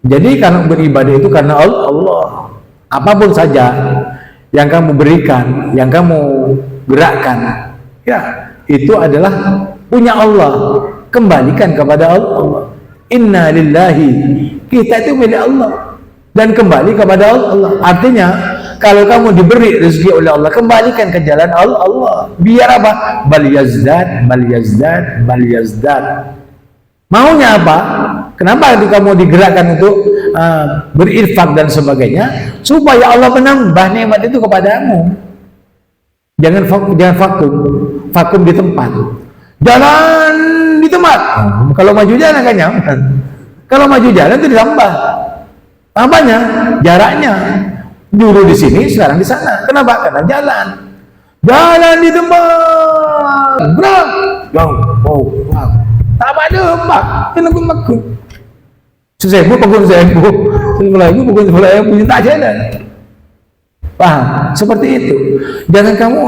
Jadi kalau beribadah itu karena Allah. Apapun saja yang kamu berikan, yang kamu gerakkan, ya itu adalah punya Allah. Kembalikan kepada Allah. Inna lillahi, kita itu milik Allah dan kembali kepada Allah. Artinya kalau kamu diberi rezeki oleh Allah, kembalikan ke jalan Allah. Biar apa? Bal yazdad, bal yazdad, bal yazdad. Maunya apa? Kenapa kamu digerakkan untuk berinfak dan sebagainya? Supaya Allah menambah nikmat itu kepadamu. Jangan vakum di tempat. Jalan di tempat. Kalau maju jalan kan nyaman. Kalau maju jalan itu ditambah. Apanya? Jaraknya. Dulu di sini, sekarang di sana. Kenapa? Karena jalan. Jalan di tempat. Bro. Wow. Tak ada pak, kenapa makut? Sesebu pukul sesebu, sebelah ibu tak jalan. Paham? Seperti itu. Jangan kamu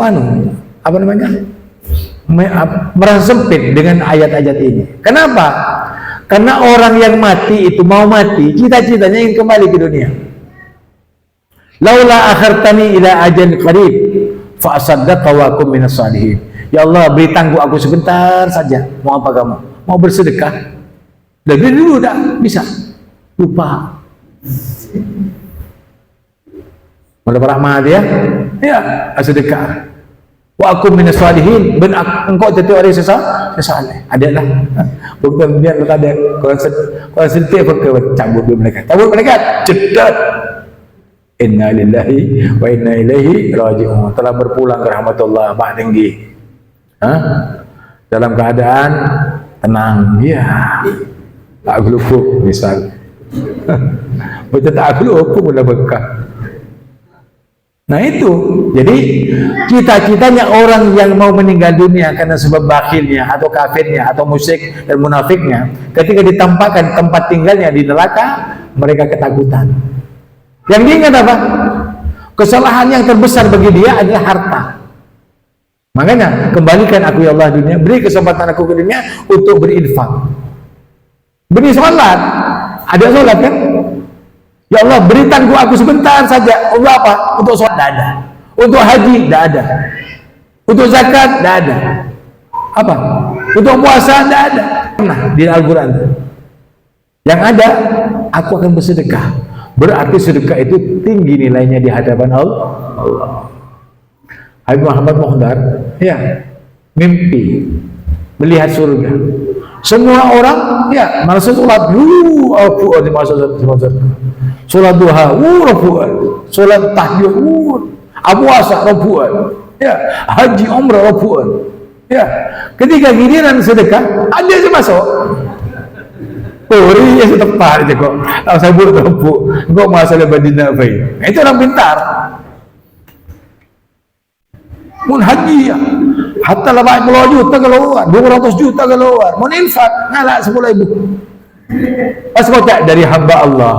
merasa sempit dengan ayat-ayat ini. Kenapa? Karena orang yang mati itu mau mati, cita-citanya ingin kembali ke dunia. Laula akhartani ila ajalin qarib fa asaddaqa wa akum minas salihin. Ya Allah, beri tangguh aku sebentar saja. Mau apa kamu? Mau bersedekah? Dari dulu dah bisa. Lupa. Mulai rahmat ya. Ya, sedekah. Wa akum minas salihin, ben engkau tentu orang sesaleh. Adalah. Bukan dia ada konsentrasi ke cabut mereka. Cabut mereka cedat. Inna lillahi wa inna ilaihi raji'un. Telah berpulang ke rahmatullah Pak tinggi. Dalam keadaan tenang, ya tak gelupuk misal. Betul tak gelupuk udah bekah. Nah itu, jadi cita-citanya orang yang mau meninggal dunia karena sebab bakhilnya atau kafirnya atau musyrik dan munafiknya, ketika ditampakkan tempat tinggalnya di neraka, mereka ketakutan. Yang diingat apa? Kesalahan yang terbesar bagi dia adalah harta. Makanya kembalikan aku ya Allah dunia, beri kesempatan aku ke dunia untuk berinfak. Beri sholat, ada sholat kan? Ya Allah, beri tangguh aku sebentar saja. Allah apa? Untuk sholat tidak ada, untuk haji tidak ada, untuk zakat tidak ada, apa? Untuk puasa tidak ada. Nah di Al-Quran yang ada, aku akan bersedekah. Berarti sedekah itu tinggi nilainya di hadapan Allah. Habib Muhammad Muhdar, ya, mimpi melihat surga. Semua orang, ya, merasa sholat, sholat duha, sholat tahajud, puasa, ya, haji, umrah, ya. Ketika giliran sedekah, ada yang masuk. Iya setepat aja kok. Tak sabur terpuk. Kok masalah badina baik. Itu orang pintar. Mun haji ya. Hatta 80 juta keluar, 200 juta keluar. Mun infak ngalak 10.000. Pas kau tak dari hamba Allah.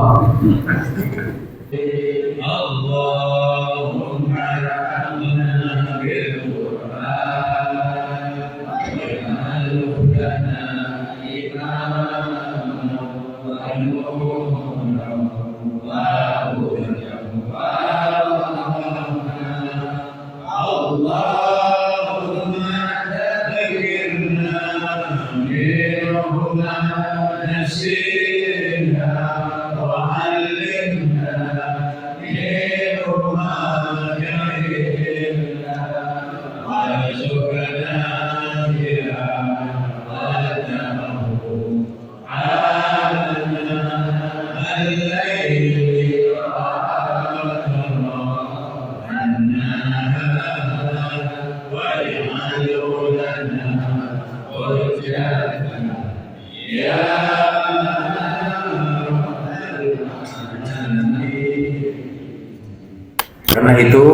Karena itu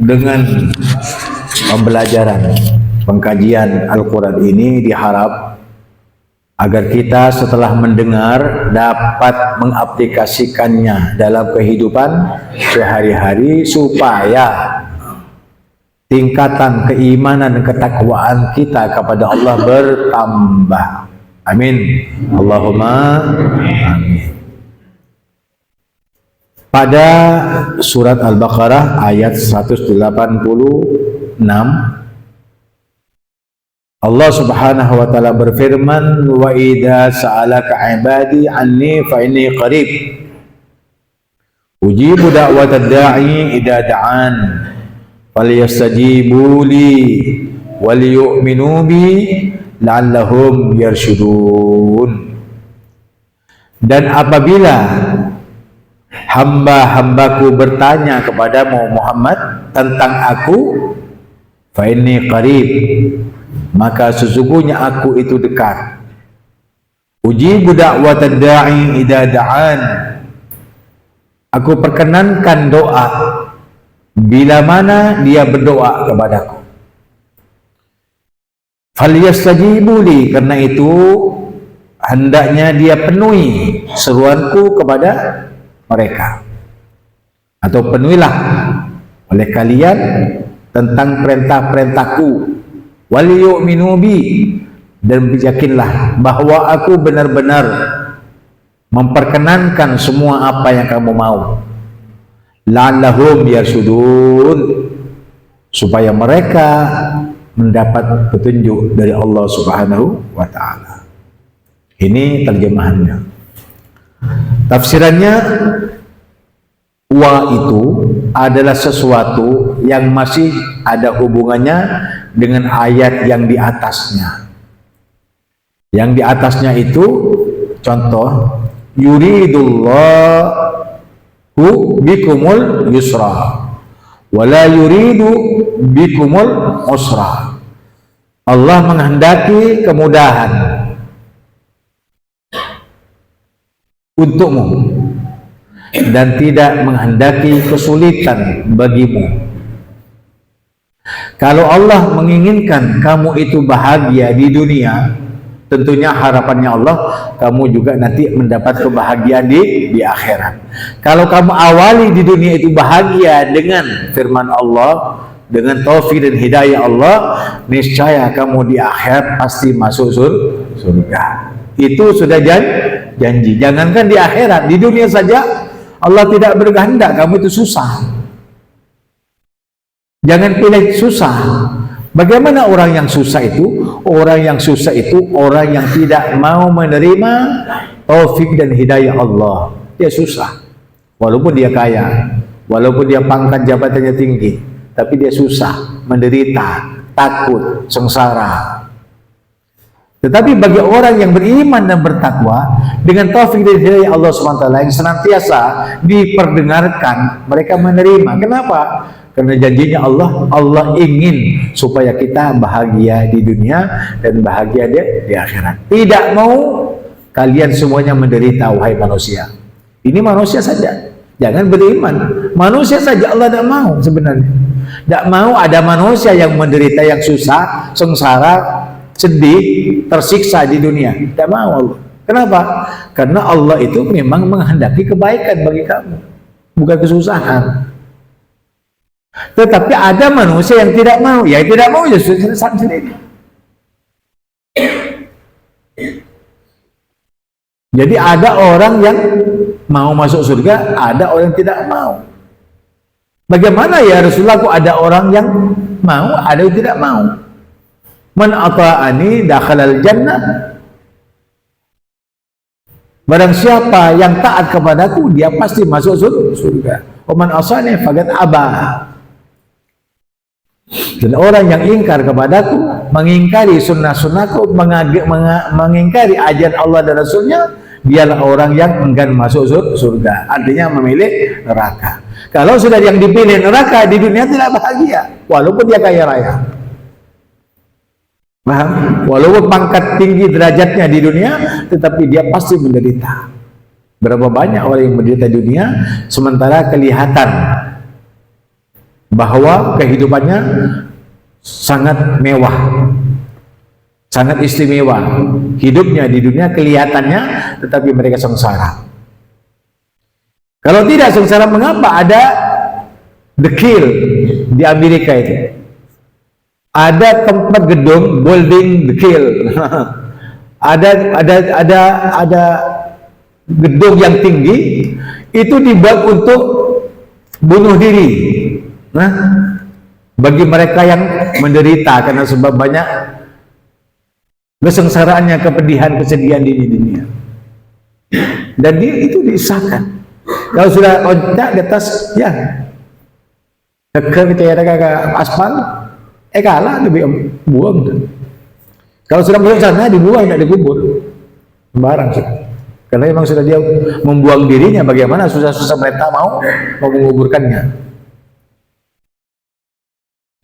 dengan pembelajaran pengkajian Al-Quran ini diharap agar kita setelah mendengar dapat mengaplikasikannya dalam kehidupan sehari-hari supaya tingkatan keimanan dan ketakwaan kita kepada Allah bertambah. Amin. Allahumma amin. Pada surat Al-Baqarah ayat 186, Allah Subhanahu wa taala berfirman, wa idza sa'alaka 'ibadi 'anni fa inni qarib ujibu da'watad da'i idza da'an falyastajibu li wal yu'minu bi la'allahum yarshudun. Dan apabila hamba-hambaku bertanya kepadamu Muhammad tentang aku, fa inni qarib, maka sesungguhnya aku itu dekat. Ujibu da'watad da'i idza da'an, aku perkenankan doa bila mana dia berdoa kepadaku. Falyastajibu li, karena itu hendaknya dia penuhi seruanku kepada mereka, atau penuhilah oleh kalian tentang perintah-perintahku. Wal yu'minu bi, dan yakinlah bahwa aku benar-benar memperkenankan semua apa yang kamu mau. La'allahum yarsudun, supaya mereka mendapat petunjuk dari Allah Subhanahu wa ta'ala. Ini terjemahannya. Tafsirannya, wa itu adalah sesuatu yang masih ada hubungannya dengan ayat yang di atasnya. Yang di atasnya itu contoh, yuridullahu bikumul yusra wala yuridu bikumul usra. Allah menghendaki kemudahan untukmu dan tidak menghendaki kesulitan bagimu. Kalau Allah menginginkan kamu itu bahagia di dunia, tentunya harapannya Allah kamu juga nanti mendapat kebahagiaan di akhirat. Kalau kamu awali di dunia itu bahagia dengan firman Allah, dengan taufik dan hidayah Allah, niscaya kamu di akhirat pasti masuk surga. Itu sudah janji. Jangankan di akhirat, di dunia saja Allah tidak berkehendak kamu itu susah. Jangan pilih susah. Bagaimana orang yang susah itu? Orang yang susah itu orang yang tidak mau menerima taufik dan hidayah Allah. Dia susah. Walaupun dia kaya, walaupun dia pangkat jabatannya tinggi, tapi dia susah, menderita, takut, sengsara. Tetapi bagi orang yang beriman dan bertakwa, dengan taufik dan hidayah Allah SWT yang senantiasa diperdengarkan, mereka menerima. Kenapa? Karena janjinya Allah ingin supaya kita bahagia di dunia dan bahagia di akhirat. Tidak mau kalian semuanya menderita, wahai manusia. Ini manusia saja, jangan beriman. Manusia saja Allah tidak mau sebenarnya. Tidak mau ada manusia yang menderita, yang susah, sengsara, sedih, tersiksa di dunia. Tidak mau Allah. Kenapa? Karena Allah itu memang menghendaki kebaikan bagi kamu, bukan kesusahan. Tetapi ada manusia yang tidak mau, ya tidak mau ya sudah sendiri. Jadi ada orang yang mau masuk surga, ada orang yang tidak mau. Bagaimana ya Rasulullah, kok ada orang yang mau, ada yang tidak mau? Man ata'ani dakhalal jannah. Barang siapa yang taat kepadaku, dia pasti masuk surga. Wa man asani faqad aba. Dan orang yang ingkar kepadaku, mengingkari sunnah-sunnahku, mengingkari ajaran Allah dan Rasulnya, dialah orang yang enggan masuk surga. Artinya memilih neraka. Kalau sudah yang dipilih neraka, di dunia tidak bahagia, walaupun dia kaya raya. Paham? Walaupun pangkat tinggi derajatnya di dunia, tetapi dia pasti menderita. Berapa banyak orang yang menderita di dunia, sementara kelihatan bahwa kehidupannya sangat mewah, sangat istimewa. Hidupnya di dunia kelihatannya, tetapi mereka sengsara. Kalau tidak sengsara, mengapa ada The Kill di Amerika itu? Ada tempat gedung building The Kill. ada gedung yang tinggi itu dibuat untuk bunuh diri. Nah, bagi mereka yang menderita karena sebab banyak kesengsaraannya, kepedihan, kesedihan di dunia. Dan itu disahkan. Kalau sudah loncat di atas, ya ke aspal, kalah lebih buang. Kalau sudah masuk sana dibuang, tidak dikubur, sembarang. Karena memang sudah dia membuang dirinya. Bagaimana susah-susah mereka mau menguburkannya.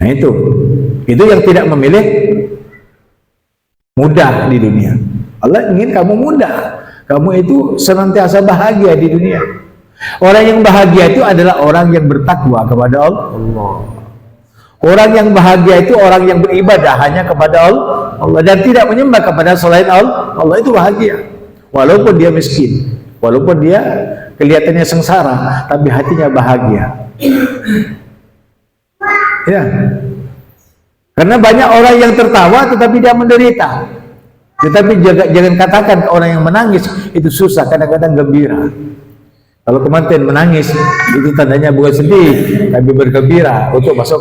Nah itu yang tidak memilih mudah di dunia. Allah ingin kamu mudah. Kamu itu senantiasa bahagia di dunia. Orang yang bahagia itu adalah orang yang bertakwa kepada Allah. Orang yang bahagia itu orang yang beribadah hanya kepada Allah dan tidak menyembah kepada selain Allah. Allah itu bahagia. Walaupun dia miskin, walaupun dia kelihatannya sengsara, tapi hatinya bahagia. Ya. Karena banyak orang yang tertawa tetapi dia menderita. Tetapi jangan katakan orang yang menangis itu susah, kadang-kadang gembira. Kalau kemanten menangis itu tandanya bukan sedih tapi bergembira untuk masuk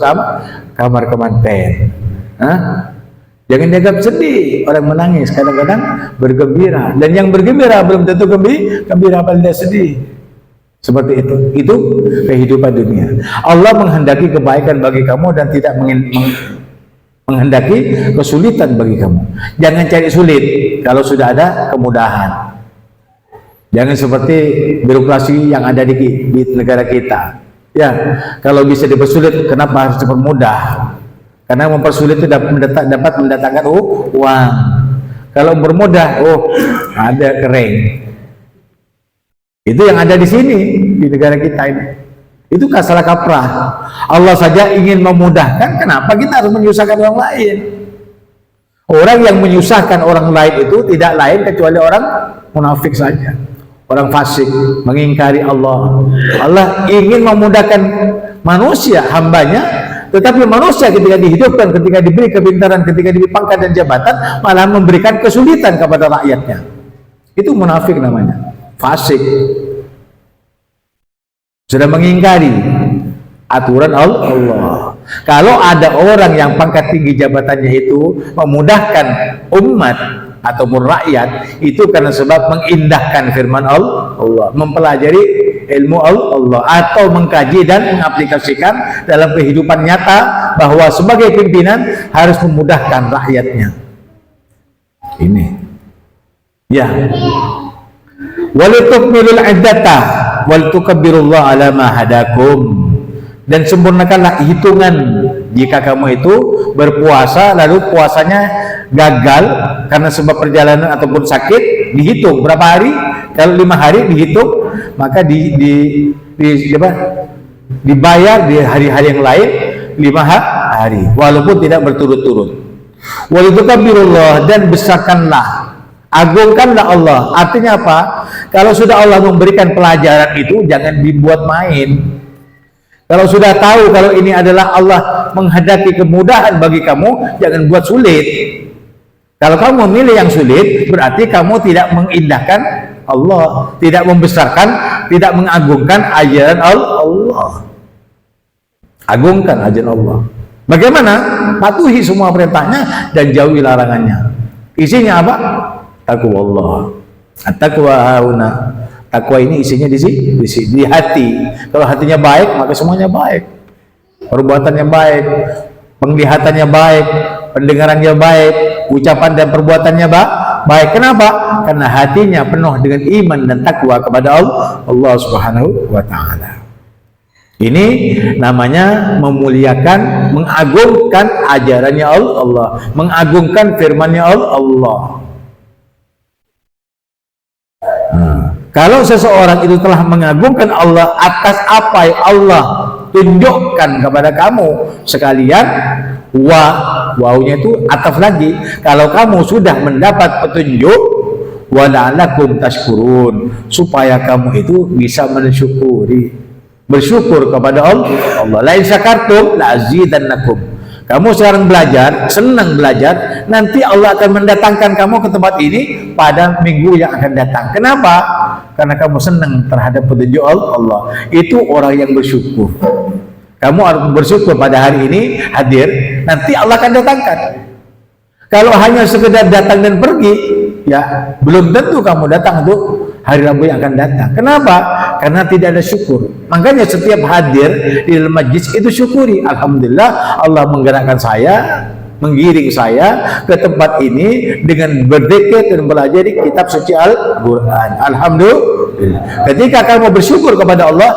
kamar kemanten. Jangan dianggap sedih orang menangis, kadang-kadang bergembira. Dan yang bergembira belum tentu gembira, paling tidak sedih. Seperti itu kehidupan dunia. Allah menghendaki kebaikan bagi kamu dan tidak menghendaki kesulitan bagi kamu. Jangan cari sulit kalau sudah ada kemudahan. Jangan seperti birokrasi yang ada di negara kita. Ya, kalau bisa dipersulit, kenapa harus dipermudah? Karena mempersulit itu dapat mendatangkan uang. Kalau bermudah, ada kering. Itu yang ada di sini, di negara kita ini. Itu salah kaprah. Allah saja ingin memudahkan, kenapa kita harus menyusahkan orang lain? Orang yang menyusahkan orang lain itu tidak lain kecuali orang munafik saja. Orang fasik, mengingkari Allah. Allah ingin memudahkan manusia, hambanya, tetapi manusia ketika dihidupkan, ketika diberi kepintaran, ketika diberi pangkat dan jabatan, malah memberikan kesulitan kepada rakyatnya. Itu munafik namanya, fasik. Sudah mengingkari aturan Allah. Kalau ada orang yang pangkat tinggi jabatannya itu memudahkan umat ataupun rakyat, itu karena sebab mengindahkan firman Allah, mempelajari ilmu Allah, atau mengkaji dan mengaplikasikan dalam kehidupan nyata bahwa sebagai pimpinan harus memudahkan rakyatnya. Ini ya, walitukmilul iddata walitukabbirullah ala ma hadakum, dan sempurnakanlah hitungan jika kamu itu berpuasa lalu puasanya gagal karena sebab perjalanan ataupun sakit, dihitung berapa hari. Kalau 5 hari dihitung, maka dibayar di hari-hari yang lain 5 hari walaupun tidak berturut-turut. Walitukabbirullah, dan besarkanlah, agungkanlah Allah. Artinya apa? Kalau sudah Allah memberikan pelajaran itu jangan dibuat main. Kalau sudah tahu kalau ini adalah Allah menghendaki kemudahan bagi kamu, jangan buat sulit. Kalau kamu memilih yang sulit, berarti kamu tidak mengindahkan Allah, tidak membesarkan, tidak mengagungkan ajaran Allah. Agungkan ajaran Allah. Bagaimana? Patuhi semua perintahnya dan jauhi larangannya. Isinya apa? Taqwa Allah. At-taqwa hauna. Takwa ini isinya di hati. Kalau hatinya baik, maka semuanya baik. Perbuatannya baik, penglihatannya baik, pendengarannya baik, ucapan dan perbuatannya baik. Kenapa? Karena hatinya penuh dengan iman dan takwa kepada Allah Subhanahu wa ta'ala. Ini namanya memuliakan, mengagungkan ajarannya Allah, mengagungkan firman-Nya Allah. Kalau seseorang itu telah mengagungkan Allah atas apa yang Allah tunjukkan kepada kamu sekalian, wawnya itu ataf lagi, kalau kamu sudah mendapat petunjuk, wala'alakum tashkurun, supaya kamu itu bisa bersyukur kepada Allah. Lain syakartum la'azidannakum. Kamu sekarang belajar, senang belajar, nanti Allah akan mendatangkan kamu ke tempat ini pada minggu yang akan datang. Kenapa? karena kamu senang terhadap petunjuk Allah. Itu orang yang bersyukur. Kamu harus bersyukur pada hari ini hadir, nanti Allah akan datangkan. Kalau hanya sekedar datang dan pergi, ya belum tentu kamu datang untuk hari Rabu yang akan datang. Kenapa? Karena tidak ada syukur. Makanya setiap hadir di dalam majlis itu syukuri. Alhamdulillah Allah menggerakkan saya, menggiring saya ke tempat ini dengan berzikir dan belajar kitab suci Al-Quran. Alhamdulillah. Ketika kamu bersyukur kepada Allah,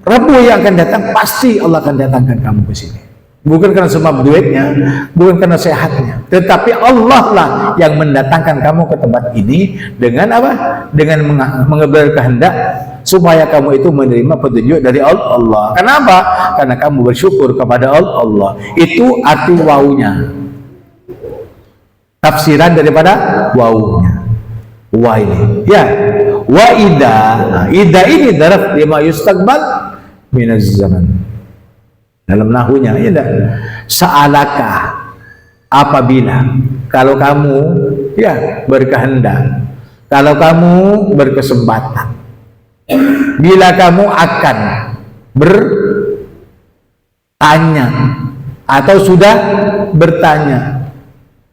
Rabu yang akan datang pasti Allah akan datangkan kamu ke sini. Bukan karena sebab duitnya, bukan karena sehatnya, tetapi Allah lah yang mendatangkan kamu ke tempat ini dengan apa? Dengan mengambil kehendak supaya kamu itu menerima petunjuk dari Allah. Kenapa? Karena kamu bersyukur kepada Allah. Itu arti wawunya. Tafsiran daripada wawunya. Wa ini. Ya. Wa ida. Ida ini daraf lima yustaqbal minaz zaman. Dalam nahunya, ya enggak? Sa'alaka, apabila, kalau kamu ya berkehendak, kalau kamu berkesempatan, bila kamu akan bertanya atau sudah bertanya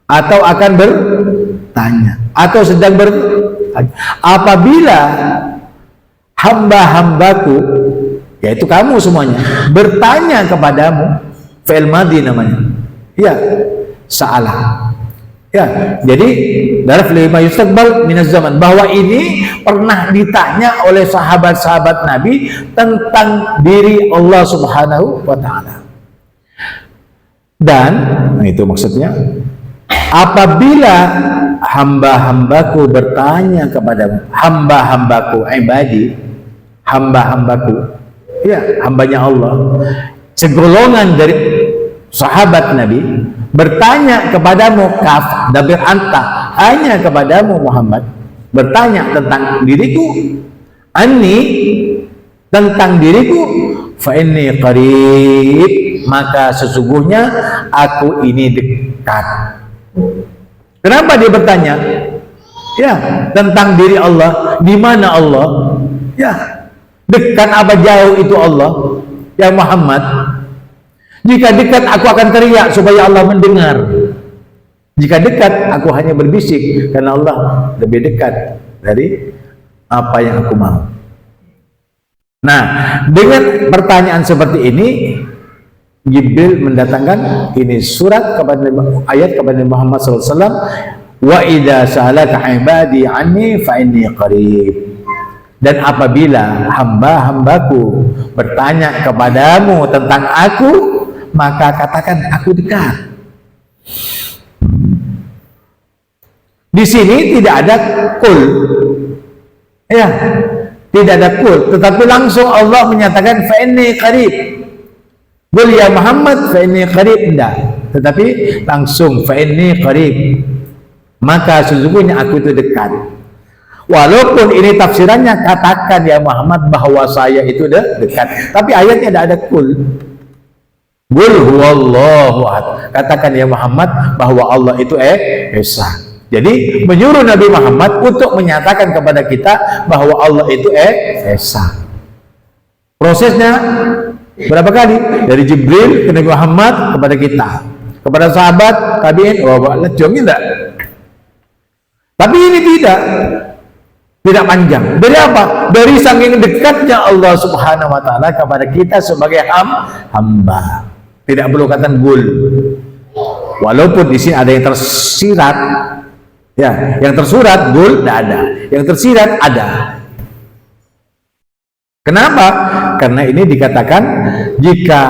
atau akan bertanya atau sedang bertanya, apabila hamba-hambaku, yaitu kamu semuanya, bertanya kepadamu, fi'il madhi namanya, ya, sa'alah, ya. Jadi daraf lima yustaqbal minaz zaman, bahwa ini pernah ditanya oleh sahabat-sahabat Nabi tentang diri Allah Subhanahu wa ta'ala. Dan itu maksudnya, apabila hamba-hambaku bertanya kepadamu, hamba-hambaku, ibadi, hamba-hambaku, ya, hambanya Allah, segolongan dari sahabat Nabi bertanya kepadamu, kaf dabir anta, hanya kepadamu Muhammad, bertanya tentang diriku, anni, tentang diriku, fa inni qarib, maka sesungguhnya aku ini dekat. Kenapa dia bertanya? Ya, tentang diri Allah, di mana Allah? Ya, dekat apa jauh itu Allah? Ya Muhammad, jika dekat aku akan teriak supaya Allah mendengar. Jika dekat aku hanya berbisik karena Allah lebih dekat dari apa yang aku mau. Nah, dengan pertanyaan seperti ini, Jibril mendatangkan ini surat kepada ayat kepada Muhammad SAW. Wa idza sa'alaka ibadi anni fa inni qarib. Dan apabila hamba-hambaku bertanya kepadamu tentang aku, maka katakan aku dekat. Di sini tidak ada kul, ya, tidak ada kul, tetapi langsung Allah menyatakan fa inni qarib. Qul ya Muhammad fa inni qarib, tidak, tetapi langsung fa inni qarib, maka sesungguhnya aku itu dekat. Walaupun ini tafsirannya katakan ya Muhammad bahwa saya itu dekat, tapi ayatnya tidak ada kul. Qul huwallahu ahad. Katakan ya Muhammad bahwa Allah itu esa. Jadi menyuruh Nabi Muhammad untuk menyatakan kepada kita bahwa Allah itu esa. Prosesnya berapa kali? Dari Jibril ke Nabi Muhammad kepada kita, kepada sahabat tabi'in, tidak. Tapi ini tidak panjang. Dari apa? Dari saking dekatnya Allah Subhanahu wa ta'ala kepada kita sebagai hamba. Tidak perlu kata gul. Walaupun di sini ada yang tersirat, ya, yang tersurat gul tidak ada, yang tersirat ada. Kenapa? Karena ini dikatakan jika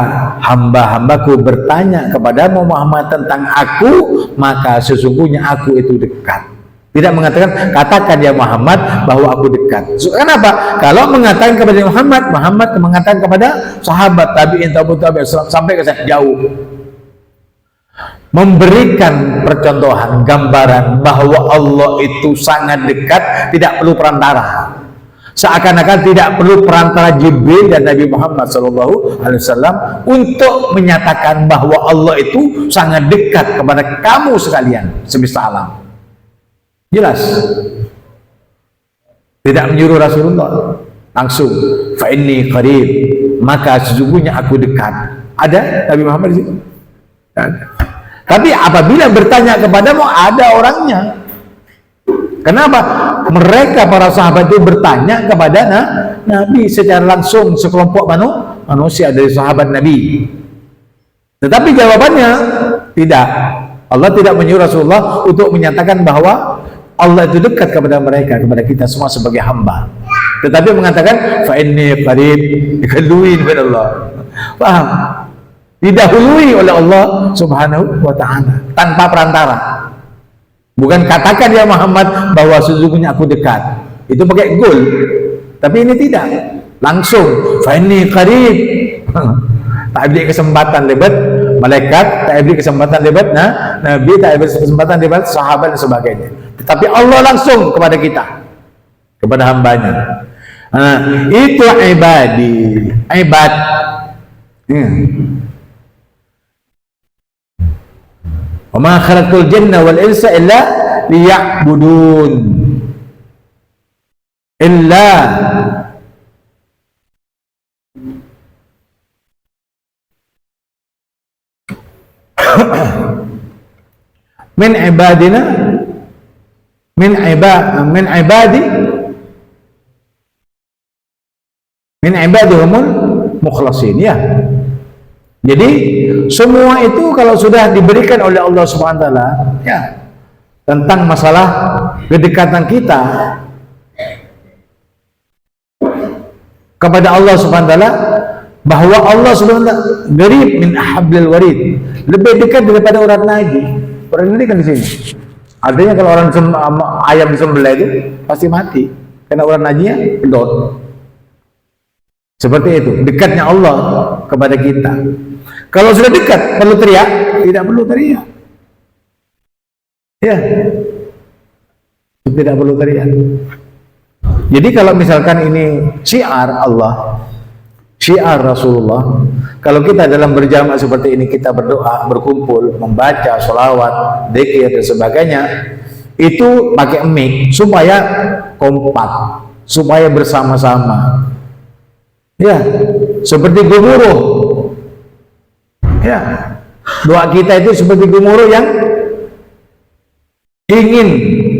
hamba-hambaku bertanya kepadamu Muhammad tentang aku, maka sesungguhnya aku itu dekat. Tidak mengatakan katakan ya Muhammad bahwa aku dekat. Kenapa? Kalau mengatakan kepada Muhammad, Muhammad mengatakan kepada sahabat tabi'in, tabi'in sampai ke jauh, memberikan percontohan, gambaran bahwa Allah itu sangat dekat, tidak perlu perantara. Seakan-akan tidak perlu perantara Jibril dan Nabi Muhammad SAW untuk menyatakan bahwa Allah itu sangat dekat kepada kamu sekalian semesta alam. Jelas. Tidak menyuruh Rasulullah langsung, fa inni qarib, maka sesungguhnya aku dekat. Ada Nabi Muhammad di situ? Ada. Tapi apabila bertanya kepadamu, ada orangnya. Kenapa? Mereka para sahabat itu bertanya kepada Nabi secara langsung, sekelompok manusia dari sahabat Nabi. Tetapi jawabannya tidak. Allah tidak menyuruh Rasulullah untuk menyatakan bahwa Allah itu dekat kepada mereka, kepada kita semua sebagai hamba. Tetapi mengatakan fa inni qarib, dikandungin oleh Allah. Paham? Didahului oleh Allah Subhanahu wa ta'ala tanpa perantara. Bukan katakan ya Muhammad bahwa sesungguhnya aku dekat. Itu pakai gol. Tapi ini tidak. Langsung fa inni qarib. Tak beri kesempatan lebat malaikat, tak beri kesempatan lebat Nabi, tak beri kesempatan lebat sahabat dan sebagainya. Tetapi Allah langsung kepada kita, kepada hambanya. Itu ibadi, ibad. Wa ma khalaqtul jinna wal insa illa liya'budun. Illa min ibadina min ibadihumul mukhlasin, ya. Jadi semua itu kalau sudah diberikan oleh Allah Subhanahu wa taala, ya, tentang masalah kedekatan kita kepada Allah Subhanahu wa taala, bahwa Allah Subhanahu wa taala garib min hablil warid, lebih dekat daripada urat nadi. Urat nadi kan di sini. Artinya kalau orang ayam disembelih itu pasti mati karena urat nadinya pedot. Seperti itu, dekatnya Allah kepada kita. Kalau sudah dekat, perlu teriak? Tidak perlu teriak. Ya, tidak perlu teriak. Jadi kalau misalkan ini syiar Allah, syiar Rasulullah, kalau kita dalam berjamaah seperti ini, kita berdoa, berkumpul, membaca sholawat, dzikir dan sebagainya, itu pakai mic supaya kompak, supaya bersama-sama. Ya, seperti gemuruh. Ya, doa kita itu seperti gemuruh yang ingin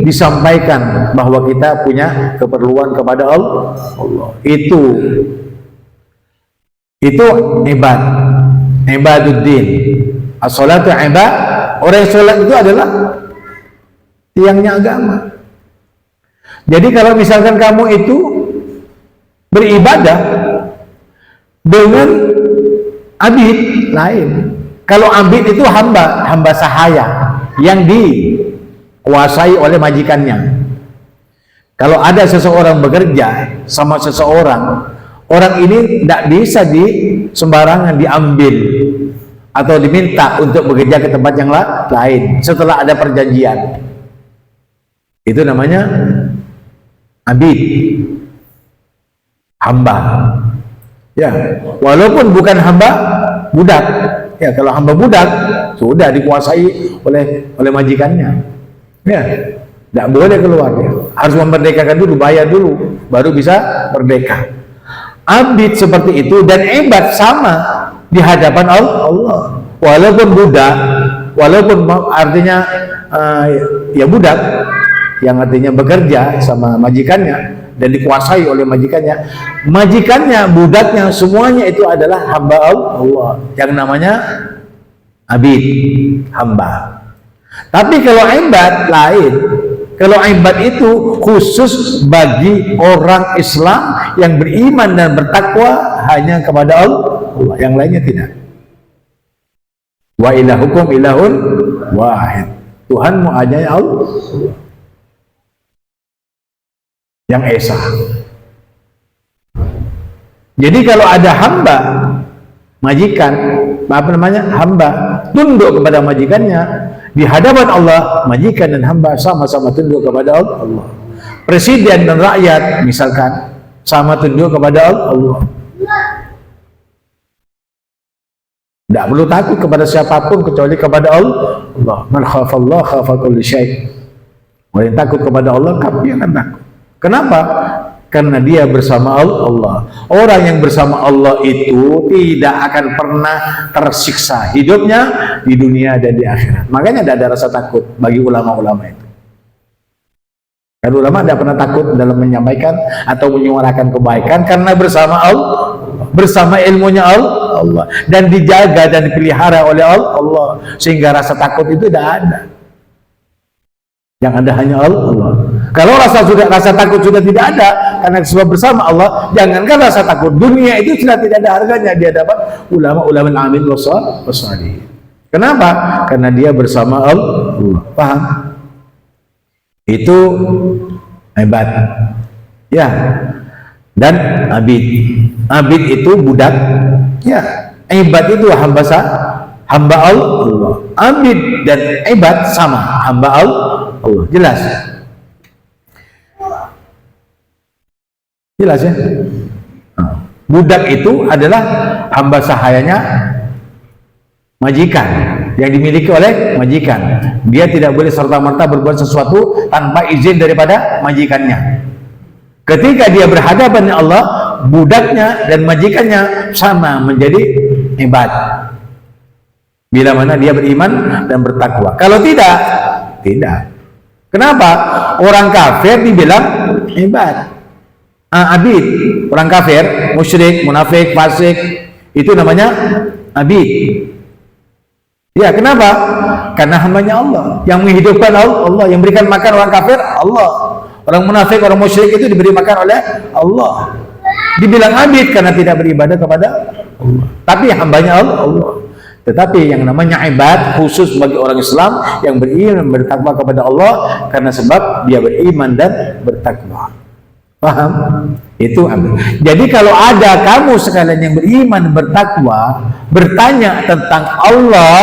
disampaikan bahwa kita punya keperluan kepada Allah. Itu ibaduddin. As-salatu ibad. Orang yang sholat itu adalah tiangnya agama. Jadi kalau misalkan kamu itu beribadah dengan abid lain. Kalau abid itu hamba sahaya yang dikuasai oleh majikannya. Kalau ada seseorang bekerja sama seseorang, orang ini tidak bisa sembarangan diambil atau diminta untuk bekerja ke tempat yang lain setelah ada perjanjian. Itu namanya abid, hamba. Ya, walaupun bukan hamba budak. Ya, kalau hamba budak sudah dikuasai oleh majikannya. Ya, tidak boleh keluar. Ya. Harus memerdekakan dulu, bayar dulu, baru bisa merdeka. Abid seperti itu dan ibad sama di hadapan Allah. Walaupun budak, walaupun artinya ya budak, yang artinya bekerja sama majikannya dan dikuasai oleh majikannya, budaknya, semuanya itu adalah hamba Allah yang namanya abid, hamba. Tapi kalau ibad lain, kalau ibad itu khusus bagi orang Islam yang beriman dan bertakwa hanya kepada Allah, yang lainnya tidak. Wa ilahukum ilahun wahid, Tuhanmu hanya Allah yang esa. Jadi kalau ada hamba, majikan, hamba tunduk kepada majikannya, di hadapan Allah, majikan dan hamba sama-sama tunduk kepada Allah. Presiden dan rakyat misalkan sama tunduk kepada Allah. Tidak perlu takut kepada siapapun kecuali kepada Allah. Man khafallah khafa kulli syai'. Orang yang takut kepada Allah, kami akan takut. Kenapa? Karena dia bersama Allah. Orang yang bersama Allah itu tidak akan pernah tersiksa hidupnya di dunia dan di akhirat. Makanya tidak ada rasa takut bagi ulama-ulama itu. Karena ulama tidak pernah takut dalam menyampaikan atau menyuarakan kebaikan karena bersama Allah, bersama ilmunya Allah, dan dijaga dan dipelihara oleh Allah, sehingga rasa takut itu tidak ada. Yang ada hanya Allah. Kalau rasa takut sudah tidak ada karena sebab bersama Allah, jangankan rasa takut, dunia itu sudah tidak ada harganya di hadapan ulama-ulama amin wassalih. Kenapa? Karena dia bersama Allah. Paham? Itu hebat. Ya. Dan abid itu budak. Ya. Ibad itu hamba Allah. Abid dan ibad sama, hamba Allah. Jelas? Jelas ya? Budak itu adalah hamba sahayanya majikan, yang dimiliki oleh majikan. Dia tidak boleh serta-merta berbuat sesuatu tanpa izin daripada majikannya. Ketika dia berhadapan dengan Allah, budaknya dan majikannya sama menjadi ibad. Bila mana dia beriman dan bertakwa. Kalau tidak. Kenapa? Orang kafir dibilang ibad. Abid, orang kafir, musyrik, munafik, fasik, itu namanya abid. Ya, kenapa? Karena hambanya Allah, yang menghidupkan Allah, yang berikan makan orang kafir Allah. Orang munafik, orang musyrik itu diberi makan oleh Allah. Dibilang abid karena tidak beribadah kepada Allah. Tapi hambanya Allah. Tetapi yang namanya ibad khusus bagi orang Islam yang beriman bertakwa kepada Allah karena sebab dia beriman dan bertakwa. Paham? Itu abid. Jadi kalau ada kamu sekalian yang beriman bertakwa bertanya tentang Allah,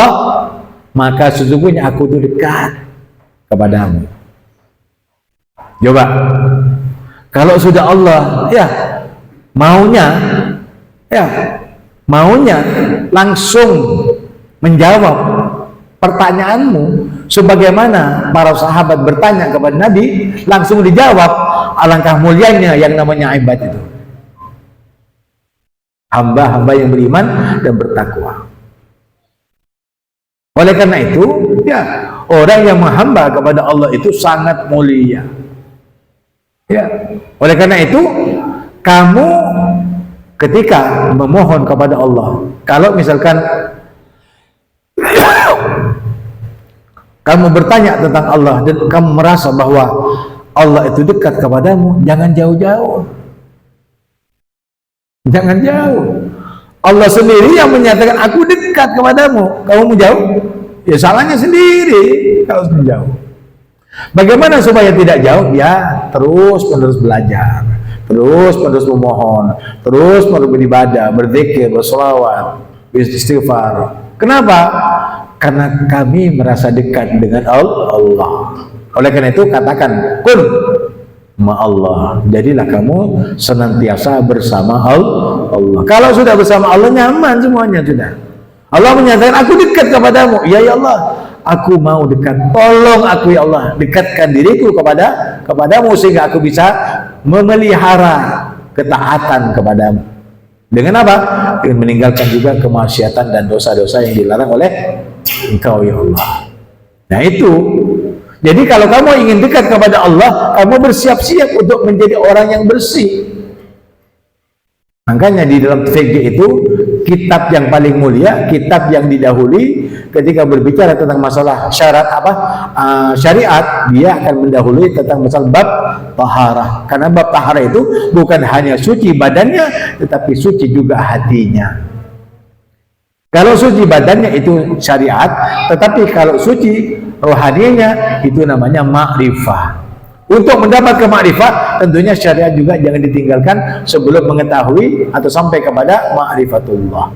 maka sesungguhnya aku itu dekat kepadamu. Coba, kalau sudah Allah maunya langsung menjawab pertanyaanmu sebagaimana para sahabat bertanya kepada Nabi, langsung dijawab. Alangkah mulianya yang namanya ibad itu, hamba-hamba yang beriman dan bertakwa. Oleh karena itu, orang yang menghamba kepada Allah itu sangat mulia. Oleh karena itu, kamu ketika memohon kepada Allah, kalau misalkan kamu bertanya tentang Allah dan kamu merasa bahwa Allah itu dekat kepadamu, jangan jauh-jauh. Jangan jauh. Allah sendiri yang menyatakan aku dekat kepadamu. Kamu menjauh? Ya salahnya sendiri kalau menjauh. Bagaimana supaya tidak jauh? Ya terus-menerus belajar, terus-menerus memohon, terus-menerus beribadah, berzikir, berselawat, beristighfar. Kenapa? Karena kami merasa dekat dengan Allah. Oleh karena itu katakan kun ma'allah. Jadilah kamu senantiasa bersama Allah. Kalau sudah bersama Allah nyaman semuanya sudah. Allah menyatakan aku dekat kepadamu. Ya Allah, aku mau dekat. Tolong aku ya Allah, dekatkan diriku kepadamu sehingga aku bisa memelihara ketaatan kepadamu. Dengan apa? Dengan meninggalkan juga kemaksiatan dan dosa-dosa yang dilarang oleh Engkau ya Allah. Nah itu. Jadi kalau kamu ingin dekat kepada Allah, kamu bersiap-siap untuk menjadi orang yang bersih. Makanya di dalam fikih itu kitab yang paling mulia, kitab yang didahului ketika berbicara tentang masalah syariat, dia akan mendahului tentang masalah bab taharah. Karena bab taharah itu bukan hanya suci badannya, tetapi suci juga hatinya. Kalau suci badannya itu syariat, tetapi kalau suci rohaninya itu namanya ma'rifah. Untuk mendapatkan ma'rifah, tentunya syariat juga jangan ditinggalkan sebelum mengetahui atau sampai kepada ma'rifatullah.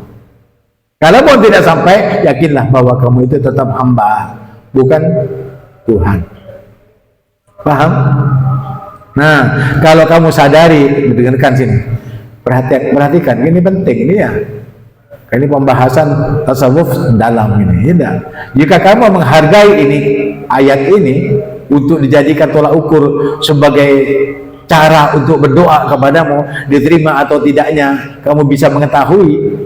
Kalau pun tidak sampai, yakinlah bahwa kamu itu tetap hamba, bukan Tuhan. Paham? Nah, kalau kamu sadari, dengarkan sini, perhatikan, ini penting ini ya. Ini pembahasan tasawuf dalam ini. Ya. Jika kamu menghargai ini ayat ini untuk dijadikan tolak ukur sebagai cara untuk berdoa kepadamu diterima atau tidaknya, kamu bisa mengetahui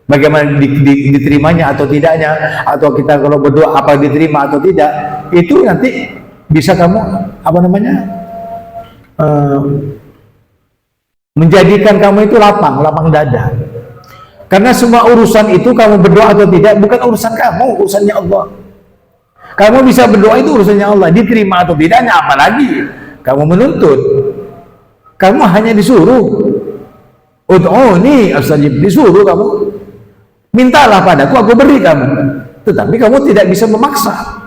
bagaimana diterimanya atau tidaknya, atau kita kalau berdoa apa diterima atau tidak, itu nanti bisa kamu apa namanya menjadikan kamu itu lapang dada. Karena semua urusan itu kamu berdoa atau tidak bukan urusan kamu, urusannya Allah. Kamu bisa berdoa itu urusannya Allah, diterima atau tidaknya apalagi kamu menuntut. Kamu hanya disuruh ud'uni astajib, disuruh kamu mintalah padaku, aku beri kamu. Tetapi kamu tidak bisa memaksa.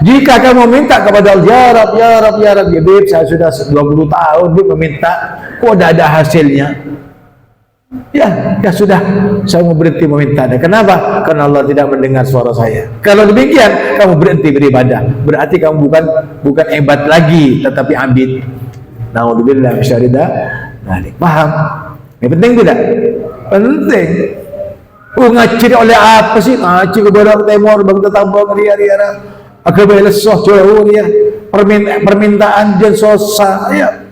Jika kamu minta kepada Allah, ya Rab, ya Rab, ya Rab, ya Beb, saya sudah 20 tahun Beb meminta, kok tidak ada hasilnya? Ya sudah, saya mau berhenti meminta. Kenapa? Karena Allah tidak mendengar suara saya. Kalau demikian, kamu berhenti beribadah. Berarti kamu bukan hebat lagi, tetapi ambit. Naudzubillah syaridah. Paham? Ini penting tidak? Penting. Ngaji oleh apa sih? Ngaji ke barat timur, bang tetambang ria-ria. Agak lesoh jauh dia. Permintaan dan sosa. Ya.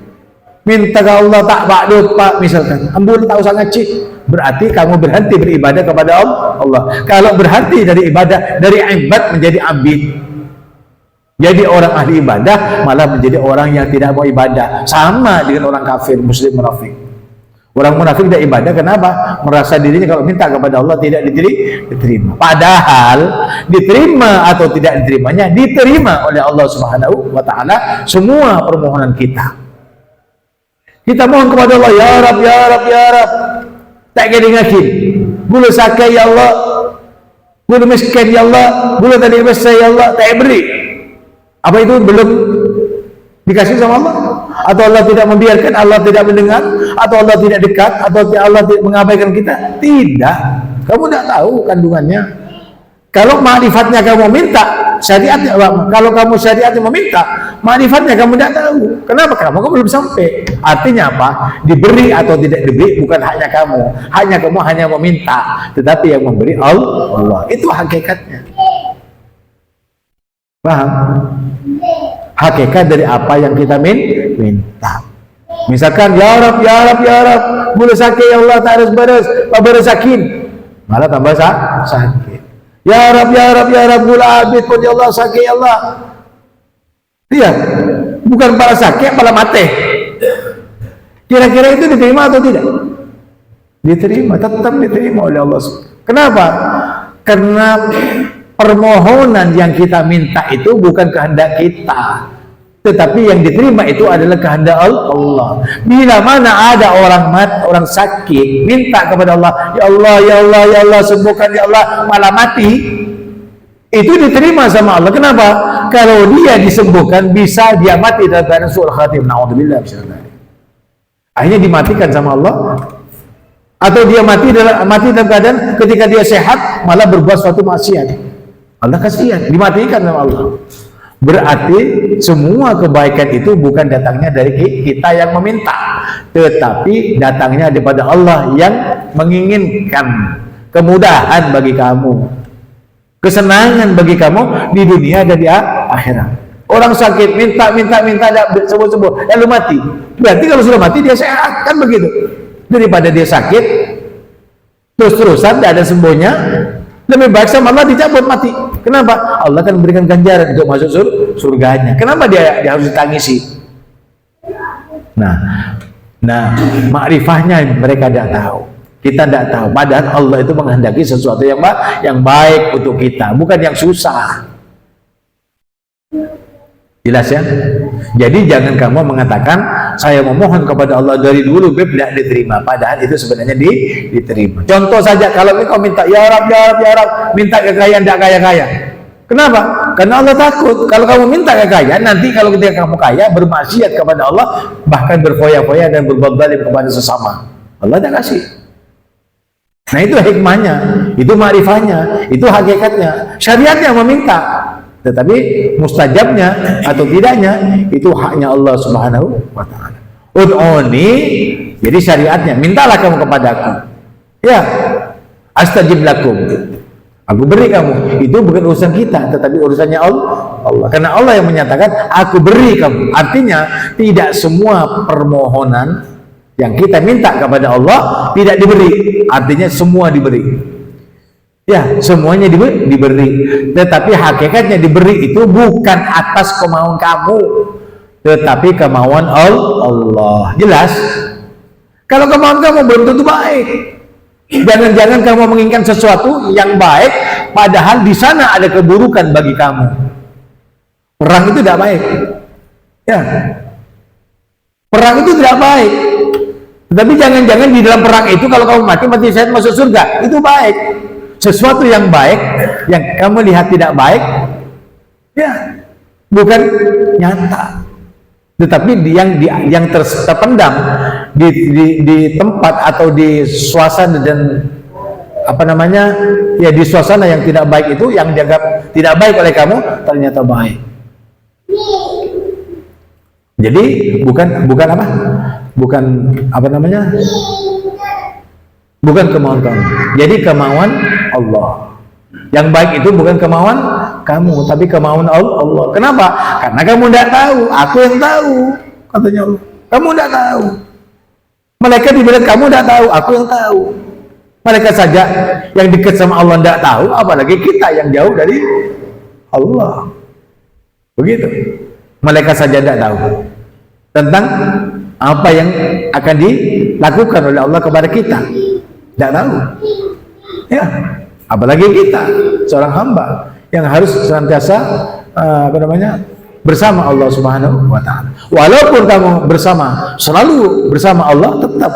Minta ke Allah tak bakdut pak misalkan. Ampun tak usah ngaji. Berarti kamu berhenti beribadah kepada Allah. Kalau berhenti dari ibadah, dari ibad menjadi abid. Jadi orang ahli ibadah malah menjadi orang yang tidak mau ibadah. Sama dengan orang kafir, muslim, munafik. Orang munafik tidak ibadah, kenapa? Merasa dirinya kalau minta kepada Allah tidak diterima. Padahal diterima atau tidak diterimanya, diterima oleh Allah Subhanahu wa Ta'ala semua permohonan kita. Kita mohon kepada Allah, ya Rab, ya Rab, ya Rab. Tak kira ngakin. Gula sakai ya Allah. Gula miskin ya Allah. Gula tadi besar ya Allah. Tak beri. Apa itu belum dikasih sama Allah? Atau Allah tidak membiarkan, Allah tidak mendengar, atau Allah tidak dekat, atau Allah tidak mengabaikan kita? Tidak. Kamu tidak tahu kandungannya. Kalau ma'rifatnya kamu minta, syariatnya, kalau kamu syariatnya meminta, ma'rifatnya kamu tidak tahu. Kenapa? Kamu belum sampai. Artinya apa? Diberi atau tidak diberi bukan haknya kamu. Hanya kamu hanya meminta, tetapi yang memberi Allah. Itu hakikatnya. Paham? Hakikat dari apa yang kita minta. Misalkan ya Rab, ya Rab, ya Rab, boleh sakit ya Allah, tak harus beres sakin, malah tambah sakit. Ya Rab, ya Rab, ya Rab, boleh habis pun ya Allah, sakit ya Allah. Iya, bukan malah sakit, malah mati. Kira-kira itu diterima atau tidak? Diterima, tetap diterima oleh Allah. Kenapa? Karena permohonan yang kita minta itu bukan kehendak kita, tetapi yang diterima itu adalah kehendak Allah. Bila mana ada orang sakit minta kepada Allah, ya Allah, ya Allah, ya Allah, sembuhkan ya Allah, malah mati, itu diterima sama Allah. Kenapa? Kalau dia disembuhkan, bisa dia mati dalam keadaan su'ul khatim. Naudzubillah. Akhirnya dimatikan sama Allah. Atau dia mati dalam keadaan ketika dia sehat malah berbuat suatu maksiat. Allah kasihan, dimatikan sama Allah. Berarti semua kebaikan itu bukan datangnya dari kita yang meminta, tetapi datangnya daripada Allah yang menginginkan kemudahan bagi kamu, kesenangan bagi kamu di dunia dan di akhirat. Orang sakit minta tidak sembuh, lalu mati. Berarti kalau sudah mati dia sehat, kan begitu. Daripada dia sakit terus-terusan tidak ada sembuhnya, lebih baik sama Allah dicabut mati. Kenapa? Allah akan memberikan ganjaran untuk masuk surganya. Kenapa dia harus ditangisi? Nah, makrifahnya mereka tidak tahu. Kita tidak tahu. Padahal Allah itu menghendaki sesuatu yang baik untuk kita, bukan yang susah. Jelas ya? Jadi jangan kamu mengatakan saya memohon kepada Allah dari dulu tidak diterima, padahal itu sebenarnya diterima. Contoh saja, kalau engkau minta ya Rab, ya Rab, ya Rab, minta kekayaan tidak kaya-kaya. Kenapa? Karena Allah takut kalau kamu minta kekayaan, nanti kalau ketika kamu kaya bermaksiat kepada Allah, bahkan berfoya-foya dan berbuat zalim kepada sesama, Allah tidak kasih. Nah itu hikmahnya, itu ma'rifahnya, itu hakikatnya. Syariatnya meminta, tetapi mustajabnya atau tidaknya itu haknya Allah Subhanahu wa Ta'ala. Ud'uni, jadi syariatnya, mintalah kamu kepadaku, ya, astajib lakum, aku beri kamu. Itu bukan urusan kita, tetapi urusannya Allah. Allah. Karena Allah yang menyatakan, aku beri kamu. Artinya, tidak semua permohonan yang kita minta kepada Allah tidak diberi. Artinya semua diberi. Ya, semuanya diberi. Tetapi hakikatnya diberi itu bukan atas kemauan kamu, tetapi kemauan Allah. Jelas? Kalau kemauan kamu belum tentu baik. Jangan-jangan kamu menginginkan sesuatu yang baik, padahal di sana ada keburukan bagi kamu. Perang itu tidak baik. Ya, perang itu tidak baik. Tapi jangan-jangan di dalam perang itu kalau kamu mati syahid masuk surga, itu baik. Sesuatu yang baik yang kamu lihat tidak baik, ya bukan nyata. Tetapi yang terpendam di tempat atau di suasana dan apa namanya, ya di suasana yang tidak baik itu, yang dianggap tidak baik oleh kamu ternyata baik. Jadi bukan apa namanya, bukan kemauan kamu. Jadi kemauan Allah. Yang baik itu bukan kemauan kamu, tapi kemauan Allah. Kenapa? Karena kamu tidak tahu, aku yang tahu, katanya Allah. Kamu tidak tahu. Malaikat dibilang kamu tidak tahu, aku yang tahu. Malaikat saja yang dekat sama Allah tidak tahu, apalagi kita yang jauh dari Allah. Begitu. Malaikat saja tidak tahu tentang apa yang akan dilakukan oleh Allah kepada kita. Tidak tahu. Ya, apalagi kita seorang hamba yang harus senantiasa bersama Allah Subhanahu wa taala. Walaupun kamu selalu bersama Allah, tetap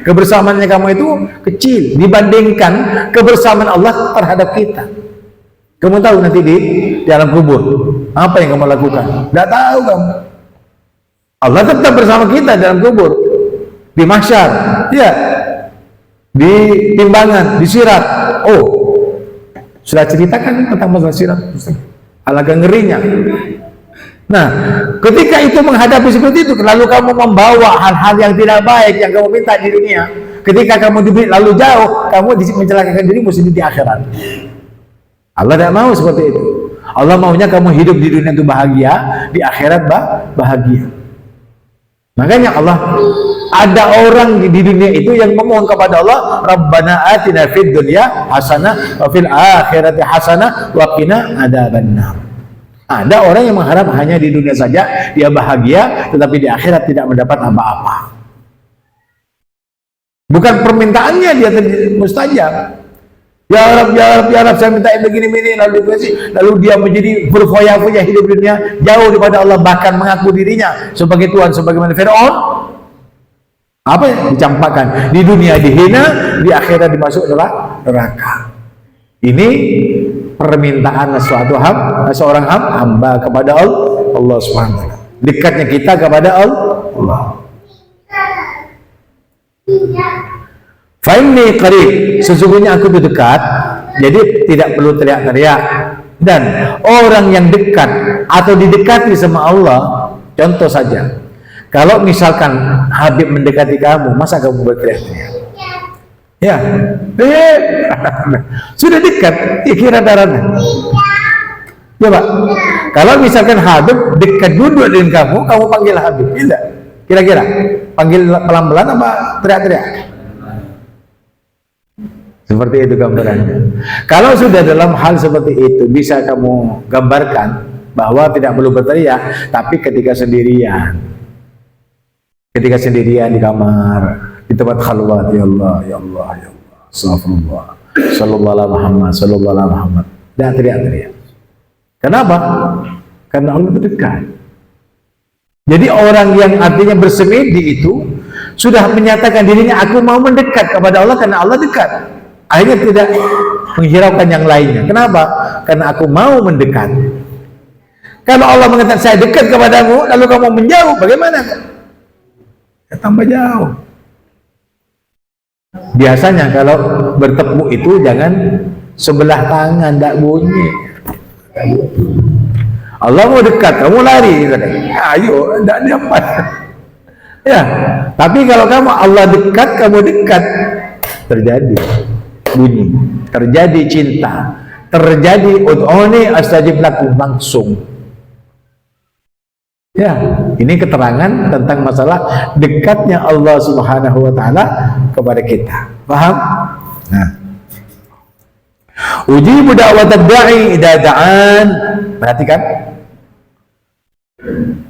kebersamaannya kamu itu kecil dibandingkan kebersamaan Allah terhadap kita. Kamu tahu nanti di dalam kubur apa yang kamu lakukan? Tidak tahu kamu. Allah tetap bersama kita dalam kubur, di mahsyar, ya, di timbangan, di sirat. Oh, sudah ceritakan tentang masalah sirat, alangkah ngerinya. Nah, ketika itu menghadapi seperti itu, lalu kamu membawa hal-hal yang tidak baik yang kamu minta di dunia, ketika kamu diberi lalu jauh, kamu mencelakakan dirimu sendiri di akhirat. Allah tidak mau seperti itu. Allah maunya kamu hidup di dunia itu bahagia, di akhirat bahagia. Makanya Allah, ada orang di dunia itu yang memohon kepada Allah, Rabbana atina fid dunya hasanah wa fil akhirati hasanah wa qina adzabannar. Ada orang yang mengharap hanya di dunia saja dia bahagia, tetapi di akhirat tidak mendapat apa-apa. Bukan permintaannya dia mustajab. Ya Rab, ya Rab, ya Rab, saya minta begini-begini, lalu dia menjadi berfoya-foya hidup dunia jauh daripada Allah, bahkan mengaku dirinya sebagai Tuhan, sebagaimana Fir'aun. Apa yang dicampakkan? Di dunia dihina, di akhirat dimasuk neraka. Ini permintaan seorang hamba kepada Allah Subhanahu wa taala. Dekatnya kita kepada Allah. Fa inni qarib, sesungguhnya aku itu dekat, jadi tidak perlu teriak-teriak. Dan orang yang dekat atau didekati sama Allah, contoh saja, kalau misalkan Habib mendekati kamu, masa kamu berteriak-teriak? Ya, sudah dekat, kira darahnya. Coba, kalau misalkan Habib dekat duduk dengan kamu panggil Habib, tidak? Kira-kira, panggil pelan-pelan apa teriak-teriak? Seperti itu gambarannya. Kalau sudah dalam hal seperti itu, bisa kamu gambarkan bahwa tidak perlu berteriak, tapi ketika sendirian di kamar, di tempat khalwat, ya Allah, ya Allah, ya Allah, astagfirullah, sallallahu alaihi Muhammad, sallallahu alaihi Muhammad, dan teriak-teriak. Kenapa? Karena Allah dekat. Jadi orang yang artinya bersemedi itu sudah menyatakan dirinya, aku mau mendekat kepada Allah karena Allah dekat. Akhirnya tidak menghiraukan yang lainnya. Kenapa? Karena aku mau mendekat. Kalau Allah mengatakan saya dekat kepadamu, lalu kamu menjauh, bagaimana? Ya, tambah jauh. Biasanya kalau bertepuk itu jangan sebelah tangan, tidak bunyi. Allah mau dekat, kamu lari. Ayo, tidak dapat. Ya, tapi kalau kamu Allah dekat, kamu dekat, terjadi bunyi, terjadi cinta, terjadi ud'uni astajib lakum, langsung Ya, ini keterangan tentang masalah dekatnya Allah Subhanahu wa taala kepada kita. Paham? Nah. Ujibu da'watad da'i idza da'an. Perhatikan.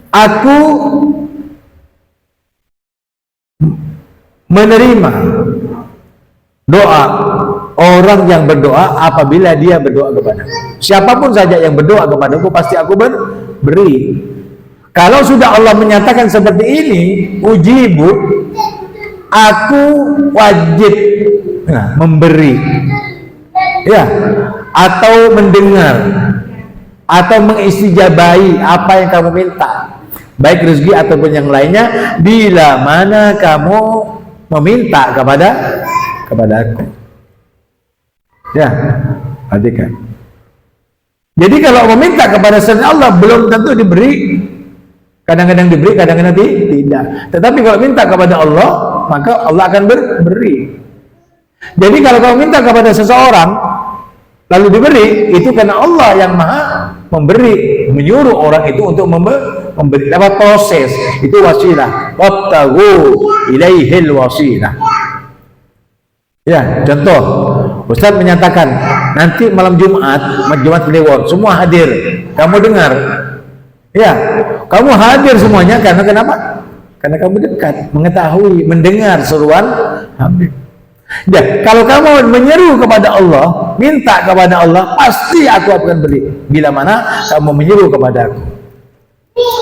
Aku menerima doa orang yang berdoa apabila dia berdoa kepadaku. Siapapun saja yang berdoa kepadaku pasti aku beri. Kalau sudah Allah menyatakan seperti ini, ujibu, aku wajib memberi, ya, atau mendengar, atau mengistijabahi apa yang kamu minta, baik rezeki ataupun yang lainnya, bila mana kamu meminta kepada aku. Ya, perhatikan. Jadi kalau meminta kepada selain Allah belum tentu diberi. Kadang-kadang diberi, kadang-kadang tidak. Tetapi kalau minta kepada Allah, maka Allah akan beri. Jadi kalau kamu minta kepada seseorang, lalu diberi, itu karena Allah yang maha memberi, menyuruh orang itu untuk memberi. Lewat proses, itu wasilah. Wabtaghu ilaihil wasilah. Ya, contoh, Ustaz menyatakan, nanti malam Jumat Kliwon, semua hadir, kamu dengar. Ya, kamu hadir semuanya karena kenapa? Karena kamu dekat, mengetahui, mendengar seruan Habib. Ya, kalau kamu menyeru kepada Allah, minta kepada Allah, pasti aku akan beri. Bila mana kamu menyeru kepada aku.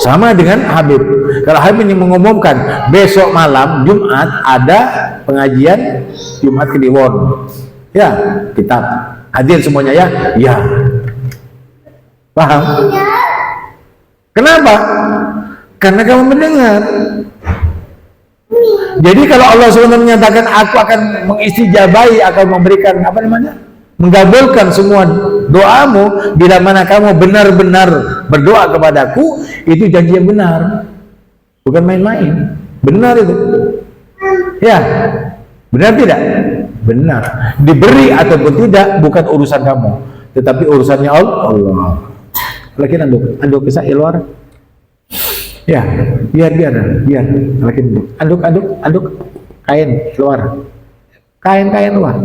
Sama dengan Habib. Kalau Habib mengumumkan besok malam Jumat ada pengajian Jumat Kliwon. Ya, kitab. Hadir semuanya ya? Ya. Paham? Kenapa? Karena kamu mendengar. Jadi kalau Allah SWT menyatakan aku akan mengistijabahi, akan memberikan menggabulkan semua doamu bila mana kamu benar-benar berdoa kepadaku, itu janji yang benar, bukan main-main. Benar itu. Ya, benar tidak? Benar. Diberi ataupun tidak bukan urusan kamu, tetapi urusannya Allah. Lagi anduk bisa luar. Ya, biar lagi anduk kain luar. Kain luar.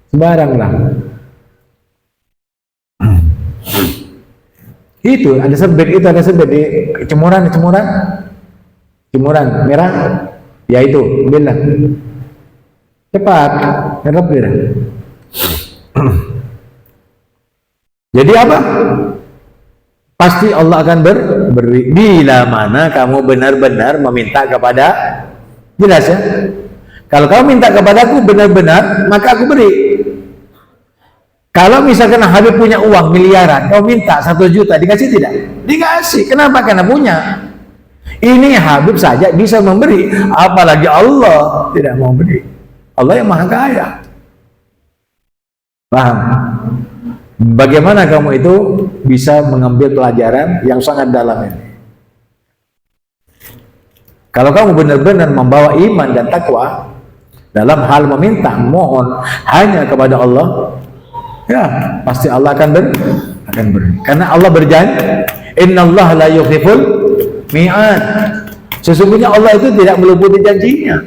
Sembarang lah. Itu ada sebet di cemuran merah. Ya itu, bilang. Cepat, ngerep dia. Jadi apa? Pasti Allah akan beri bila mana kamu benar-benar meminta kepada, jelas ya. Kalau kamu minta kepadaku benar-benar, maka aku beri. Kalau misalkan Habib punya uang miliaran, kau minta 1 juta, dikasih tidak? Dikasih. Kenapa? Karena punya. Ini Habib saja bisa memberi, apalagi Allah tidak mau beri. Allah yang maha kaya. Paham? Bagaimana kamu itu bisa mengambil pelajaran yang sangat dalam ini? Kalau kamu benar-benar membawa iman dan takwa dalam hal meminta, mohon hanya kepada Allah, ya pasti Allah akan beri. Karena Allah berjanji, innallaha la yukhliful mi'ad. Sesungguhnya Allah itu tidak meluput janjinya.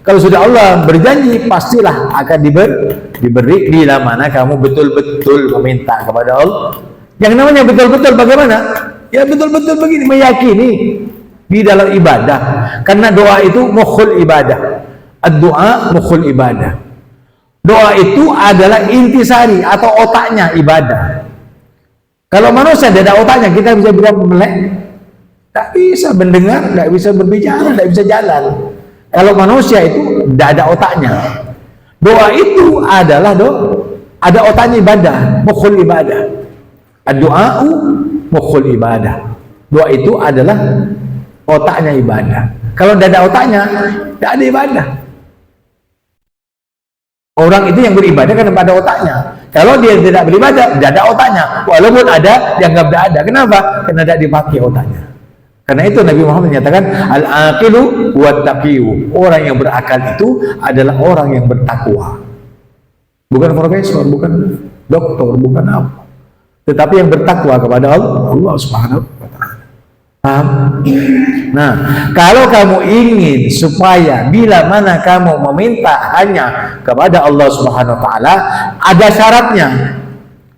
Kalau sudah Allah berjanji, pastilah akan diberi bila mana kamu betul-betul meminta kepada Allah. Yang namanya betul-betul bagaimana? Ya betul-betul begini, meyakini di dalam ibadah. Karena doa itu mukhul ibadah. Ad-doa mukhul ibadah. Doa itu adalah intisari atau otaknya ibadah. Kalau manusia tidak ada otaknya, kita bisa bilang melek, tak bisa mendengar, tidak bisa berbicara, tidak bisa jalan. Kalau manusia itu tidak ada otaknya. Doa itu adalah ada otaknya ibadah, mukhul ibadah. Ad-du'a'u mukhul ibadah. Doa itu adalah otaknya ibadah. Kalau tidak ada otaknya, tidak ada ibadah. Orang itu yang beribadah karena pada otaknya. Kalau dia tidak beribadah, tidak ada otaknya. Walaupun ada, dianggap tidak ada. Kenapa? Karena tidak dipakai otaknya. Karena itu Nabi Muhammad menyatakan al-aqilu wat-taqiyu. Orang yang berakal itu adalah orang yang bertakwa. Bukan profesor, bukan doktor, bukan apa. Tetapi yang bertakwa kepada Allah Subhanahu wa taala. Paham? Nah, kalau kamu ingin supaya bila mana kamu meminta hanya kepada Allah Subhanahu wa taala, ada syaratnya.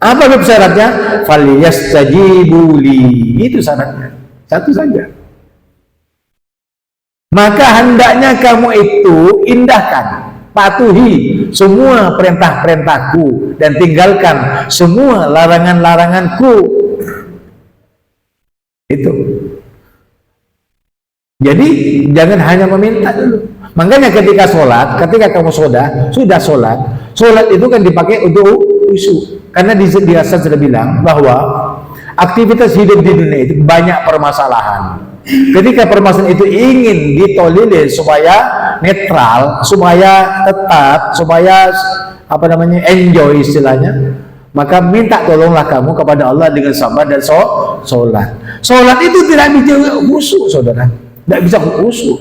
Apa syaratnya? Falyastajibu li. Itu syaratnya. Satu saja. Maka hendaknya kamu itu indahkan, patuhi semua perintah-perintahku dan tinggalkan semua larangan-laranganku. Itu. Jadi jangan hanya meminta dulu. Makanya ketika sholat, ketika kamu sudah sholat itu kan dipakai untuk khusyuk. Karena di asal sudah bilang bahwa aktivitas hidup di dunia itu banyak permasalahan. Ketika permasalahan itu ingin ditolilir supaya netral, supaya tetap, supaya enjoy istilahnya, maka minta tolonglah kamu kepada Allah dengan sabar dan sholat. Sholat itu tidak bisa khusyuk, saudara. Tidak bisa khusyuk,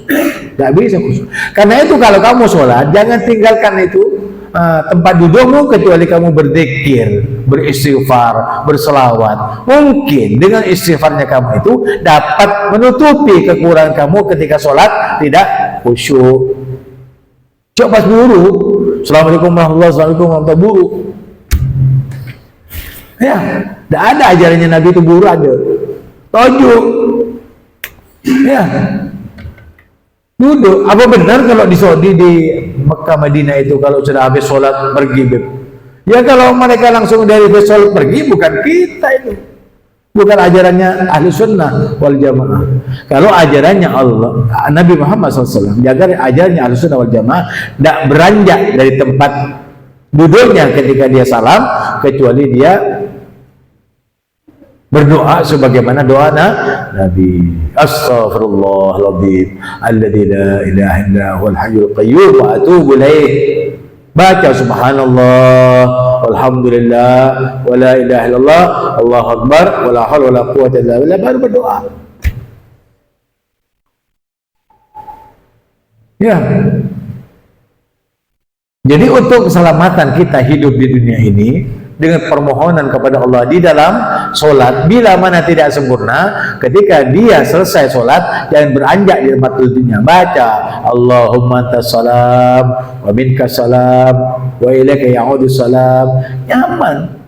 tidak bisa khusyuk. Karena itu kalau kamu sholat, jangan tinggalkan itu tempat dudukmu kecuali kamu berzikir, beristighfar, berselawat. Mungkin dengan istighfarnya kamu itu dapat menutupi kekurangan kamu ketika sholat tidak khusyuk. Coba pas buruk, Assalamualaikum warahmatullahi wabarakatuh, buruk. Ya, tidak ada ajarannya Nabi itu buruk aja. Tojuk. Ya, duduk. Apa benar kalau di Saudi, di Mekah, Madinah itu kalau sudah habis sholat pergi, Beb? Ya kalau mereka langsung dari habis sholat pergi, bukan kita itu, bukan ajarannya ahli sunnah wal jamaah. Kalau ajarannya Allah, Nabi Muhammad SAW, jaga ajarannya ahli sunnah wal jamaah, tidak beranjak dari tempat duduknya ketika dia salam, kecuali dia berdoa sebagaimana doa Nabi. Astaghfirullahaladzim alladzi la ilaha illa huwal hayyul qayyum wa atubu ilaih. Baca subhanallah walhamdulillah wa la ilaha illallah Allahu akbar wa la haula wa la quwwata illa billah, baru berdoa. Ya. Jadi untuk keselamatan kita hidup di dunia ini dengan permohonan kepada Allah di dalam sholat, bila mana tidak sempurna, ketika dia selesai sholat, jangan beranjak di tempat duduknya. Baca Allahumma antas salam wa minkas salam wa ilaika ya'udus salam. Nyaman.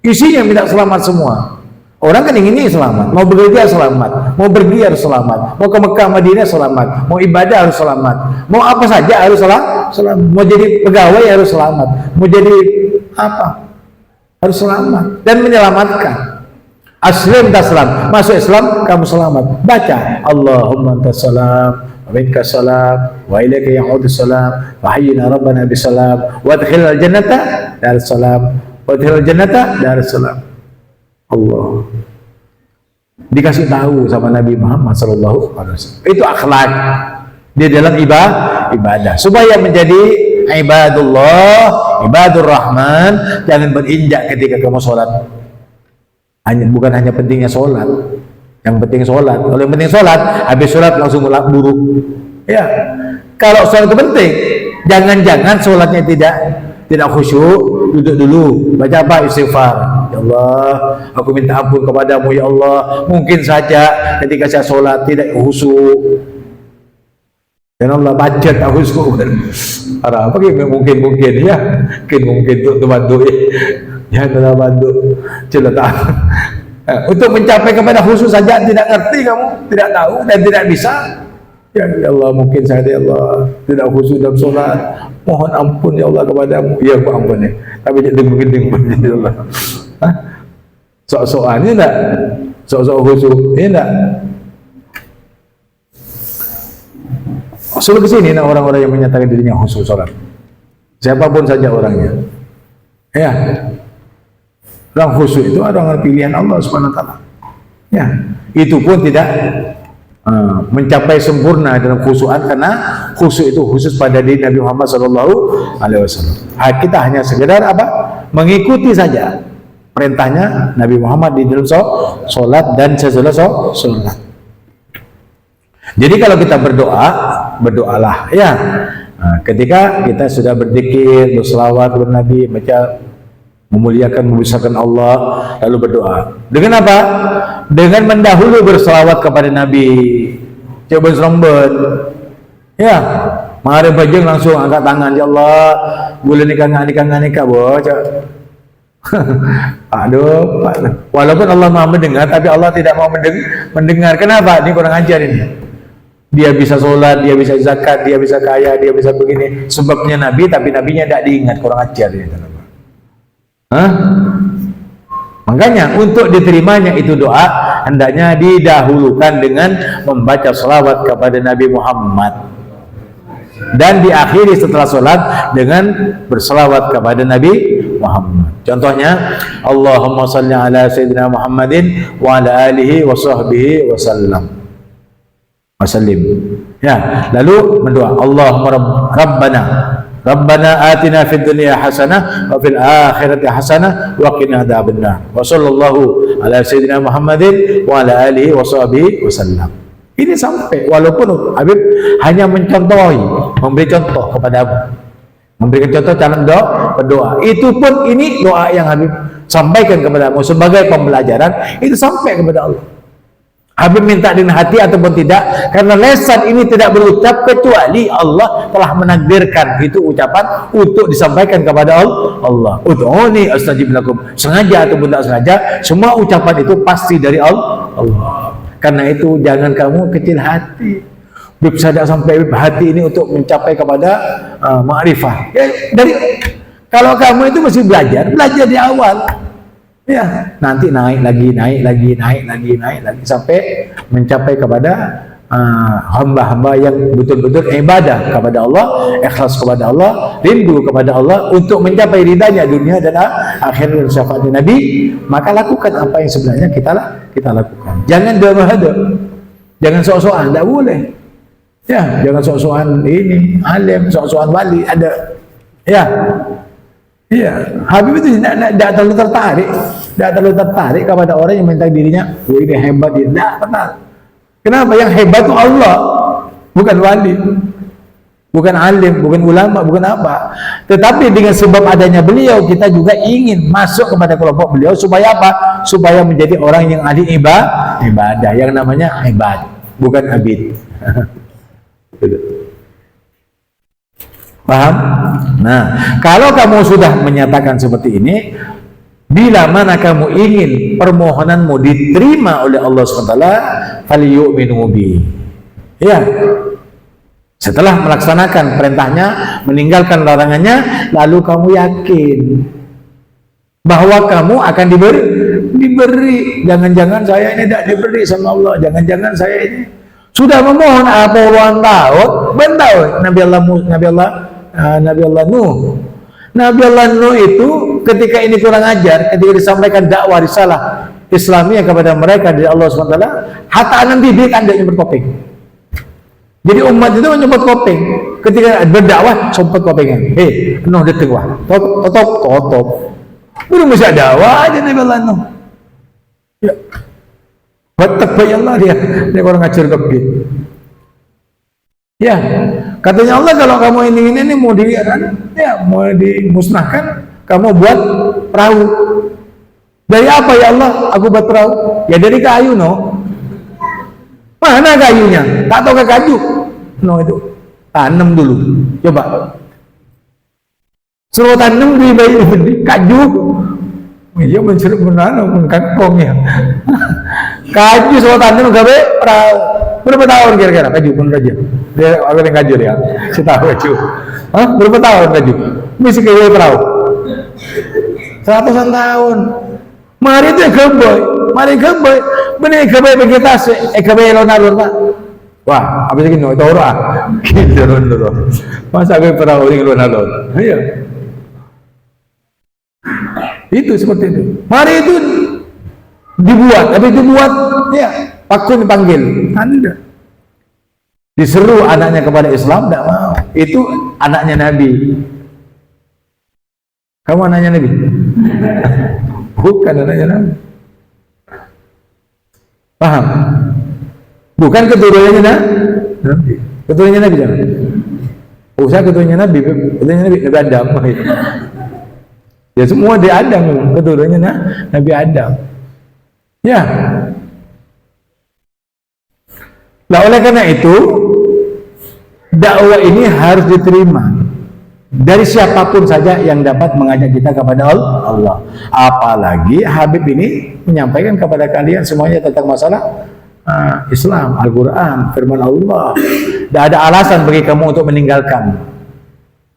Isinya minta selamat semua. Orang kan inginnya selamat, mau bekerja selamat, mau pergi harus selamat, mau ke Mekah Madinah selamat, mau ibadah harus selamat, mau apa saja harus selamat, mau jadi pegawai harus selamat, mau jadi apa harus selamat dan menyelamatkan. Aslim taslam, masuk Islam kamu selamat. Baca Allahumma antas salam wa minkas salam wa ilaika ya'udus salam wa hayyina rabbana bisalam wa adkhilal jannata darus salam wa adkhilal jannata darus salam. Allah dikasih tahu sama Nabi Muhammad SAW. Itu akhlak di dalam ibadah supaya menjadi ibadullah, ibadur rahman. Jangan berinjak ketika kamu sholat. Bukan hanya pentingnya sholat, yang penting sholat. Kalau yang penting sholat, habis sholat langsung buruk. Ya, kalau sholat itu penting, jangan-jangan sholatnya tidak khusyuk, duduk dulu, baca apa? Istighfar. Ya Allah, aku minta ampun kepadamu ya Allah. Mungkin saja ketika saya sholat tidak khusyuk, dan Allah baca tak khusyuk. Apa mungkin ya, mungkin untuk bantu ya telah bantu celaka. Untuk mencapai kepada khusyuk saja tidak ngerti kamu, tidak tahu dan tidak bisa. Ya Allah, mungkin saya ya Allah tidak khusyuk dalam sholat, mohon ampun ya Allah kepadamu. Ya aku ampun ya, tapi jadi mungkin ya Allah. Sok-sokannya enggak, sok-sok khusyuk enggak. Suruh kesini nah orang-orang yang menyatakan dirinya khusyuk sholat, siapapun saja orangnya. Ya, orang khusyuk itu adalah pilihan Allah Subhanahu wa taala. Ya, itu pun tidak mencapai sempurna dalam khusyukan, karena khusyuk itu khusus pada diri Nabi Muhammad SAW. Kita hanya sekedar mengikuti saja perintahnya Nabi Muhammad di dalam sholat dan sesudah sholat. Jadi kalau kita berdoalah ya. Ketika kita sudah berzikir, berselawat kepada Nabi, baca memuliakan, membesarkan Allah, lalu berdoa. Dengan apa? Dengan mendahulu berselawat kepada Nabi. Coba seremban. Ya, mari bajeng langsung angkat tangan, ya Allah, boleh nikah boh. Aduh, walaupun Allah Maha mendengar, tapi Allah tidak mau mendengar. Kenapa? Ini kurang ajar ini. Dia bisa sholat, dia bisa zakat, dia bisa kaya, dia bisa begini. Sebabnya Nabi, tapi Nabinya tidak diingat, kurang ajar ini. Hah? Makanya untuk diterimanya itu doa hendaknya didahulukan dengan membaca salawat kepada Nabi Muhammad, dan diakhiri setelah sholat dengan berselawat kepada Nabi Muhammad. Contohnya, Allahumma salli ala Sayyidina Muhammadin wa ala alihi wa sahbihi wa sallam wa sallim. Ya, lalu berdoa, Allahumma Rabbana atina fid dunya hasanah wa fil akhirati hasanah wa qina adzabannar. Wa sallallahu ala Sayyidina Muhammadin wa ala alihi wa sahbihi wa sallam. Ini sampai, walaupun Habib hanya mencontohi, memberi contoh kepada, memberikan contoh cara berdoa. Itu pun ini doa yang Habib sampaikan kepadamu sebagai pembelajaran, itu sampai kepada Allah. Habib minta dengan hati ataupun tidak, karena lesan ini tidak berucap kecuali Allah telah menakdirkan itu ucapan untuk disampaikan kepada Allah. Ud'uni astajib lakum. Sengaja ataupun tak sengaja, semua ucapan itu pasti dari Allah. Karena itu jangan kamu kecil hati. Habib sadar sampai hati ini untuk mencapai kepada ma'rifah. Ya, kalau kamu itu masih belajar di awal. Ya, nanti naik lagi sampai mencapai kepada hamba-hamba yang betul-betul ibadah kepada Allah, ikhlas kepada Allah, rindu kepada Allah untuk mencapai ridanya dunia dan akhir syafaat Nabi. Maka lakukan apa yang sebenarnya kita lakukan. Jangan dahada, jangan sok-sokan, tidak boleh. Ya, jangan sok-sokan ini alim, sok-sokan wali ada. Ya. Iya, Habib itu tidak terlalu tertarik kepada orang yang minta dirinya, oh ini hebat, tidak pernah. Kenapa? Yang hebat itu Allah, bukan wali, bukan alim, bukan ulama, bukan apa. Tetapi dengan sebab adanya beliau, kita juga ingin masuk kepada kelompok beliau supaya apa? Supaya menjadi orang yang ahli ibadah, yang namanya hebat, bukan abid. Paham? Nah, kalau kamu sudah menyatakan seperti ini, bila mana kamu ingin permohonanmu diterima oleh Allah SWT, falyu'minu bi. Ya. Setelah melaksanakan perintahnya, meninggalkan larangannya, lalu kamu yakin bahwa kamu akan diberi. Jangan-jangan saya ini tidak diberi sama Allah. Jangan-jangan saya ini sudah memohon apa puluhan tahun, bentau Nabi Allah Nuh. Nabi Allah Nuh itu ketika ini kurang ajar, ketika disampaikan dakwah risalah Islamiyah kepada mereka dari Allah SWT, hataan bibit anda yang berkoping. Jadi umat itu menyebut koping. Ketika berdakwah, sompet kopingnya. Nuh datang wah, top. Belum bisa dakwah aja Nabi Allah Nuh. Ya, betek Allah dia orang ngajar kebit. Ya, katanya Allah, kalau kamu ini mau mau dimusnahkan, kamu buat perahu. Dari apa ya Allah? Aku buat perahu. Ya dari kayu, no. Mana kayunya? Tak tahu ke kayu. No itu. Tanam dulu. Coba. Suruh tanam di kayu. Iya mencerup menanam kangkong ya. Kayu suruh tanam gawe perahu. Berapa tahun kira-kira kayu pun aja? Dia agak yang kayu dia. Setahun kayu. Hah? Berapa tahun kayu? Mesti kayu perahu. 100-an tahun. Mari itu keboy. Bener keboy vegetasi. Keboy alon-alon pak. Wah, apa sih gini? Itu orang. Gitu dulu. Masa kayu perahu ini alon-alon? Iya. Itu seperti itu. Mari itu dibuat, tapi dibuat ya pakun dipanggil, anda diseru anaknya kepada Islam, tidak mau. Itu anaknya Nabi. Kamu anaknya Nabi? Bukan anaknya Nabi. Paham? Bukan keturunannya Nabi. Keturunannya Nabi jangan. Usah keturunannya Nabi Adam. Ya semua di Adam, keturunannya Nabi Adam. Ya. Nah, oleh karena itu dakwah ini harus diterima dari siapapun saja yang dapat mengajak kita kepada Allah. Apalagi Habib ini menyampaikan kepada kalian semuanya tentang masalah Islam, Al-Quran, firman Allah. Tidak ada alasan bagi kamu untuk meninggalkan.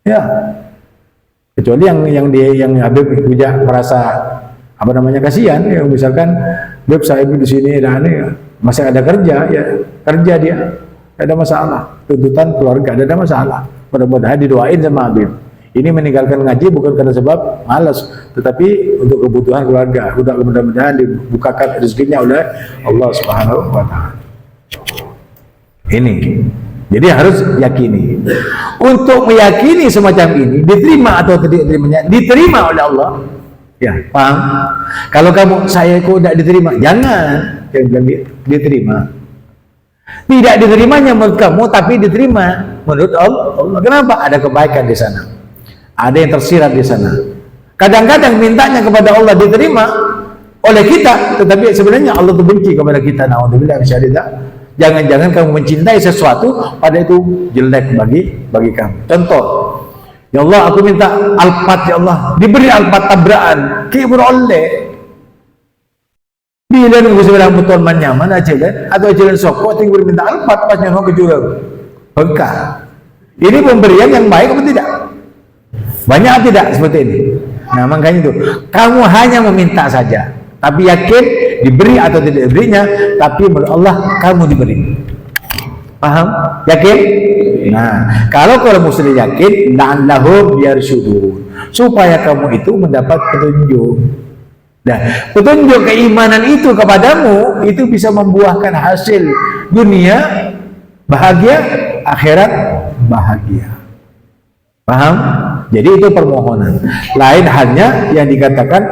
Ya, kecuali yang Habib juga merasa apa namanya kasihan, ya misalkan Habib saya di sini dan ini masih ada kerja, ya kerja dia, tidak ada masalah. Tuntutan keluarga tidak ada masalah. Mudah-mudahan didoain sama Habib. Ini meninggalkan ngaji bukan karena sebab malas, tetapi untuk kebutuhan keluarga. Mudah-mudahan dibukakan rezekinya oleh Allah Subhanahu wa Ta'ala. Ini. Jadi harus yakini. Untuk meyakini semacam ini, diterima atau tidak diterimanya, diterima oleh Allah. Ya, paham? Kalau kamu saya kok tidak diterima, jangan. Dia bilang diterima. Tidak diterimanya menurut kamu, tapi diterima menurut Allah. Kenapa? Ada kebaikan di sana. Ada yang tersirat di sana. Kadang-kadang mintanya kepada Allah diterima oleh kita, tetapi sebenarnya Allah itu benci kepada kita. Naudzubillah min dzalik. Jangan-jangan kamu mencintai sesuatu pada itu jelek bagi kamu. Contoh, ya Allah aku minta Alphard ya Allah, diberi Alphard tabrakan, kibur oleh. Bila nunggu seberang betul nyaman aja kan, atau jalan sokok tinggal minta Alphard pasnya mau ke jurang. Bengkak. Ini pemberian yang baik atau tidak? Banyak tidak seperti ini. Nah makanya itu, kamu hanya meminta saja, tapi yakin diberi atau tidak diberinya, tapi menurut Allah kamu diberi. Paham? Yakin? Nah, kalau muslim yakin, la'allahum yarsyudun, supaya kamu itu mendapat petunjuk. Nah, petunjuk keimanan itu kepadamu itu bisa membuahkan hasil dunia bahagia, akhirat bahagia. Paham? Jadi itu permohonan. Lain halnya yang dikatakan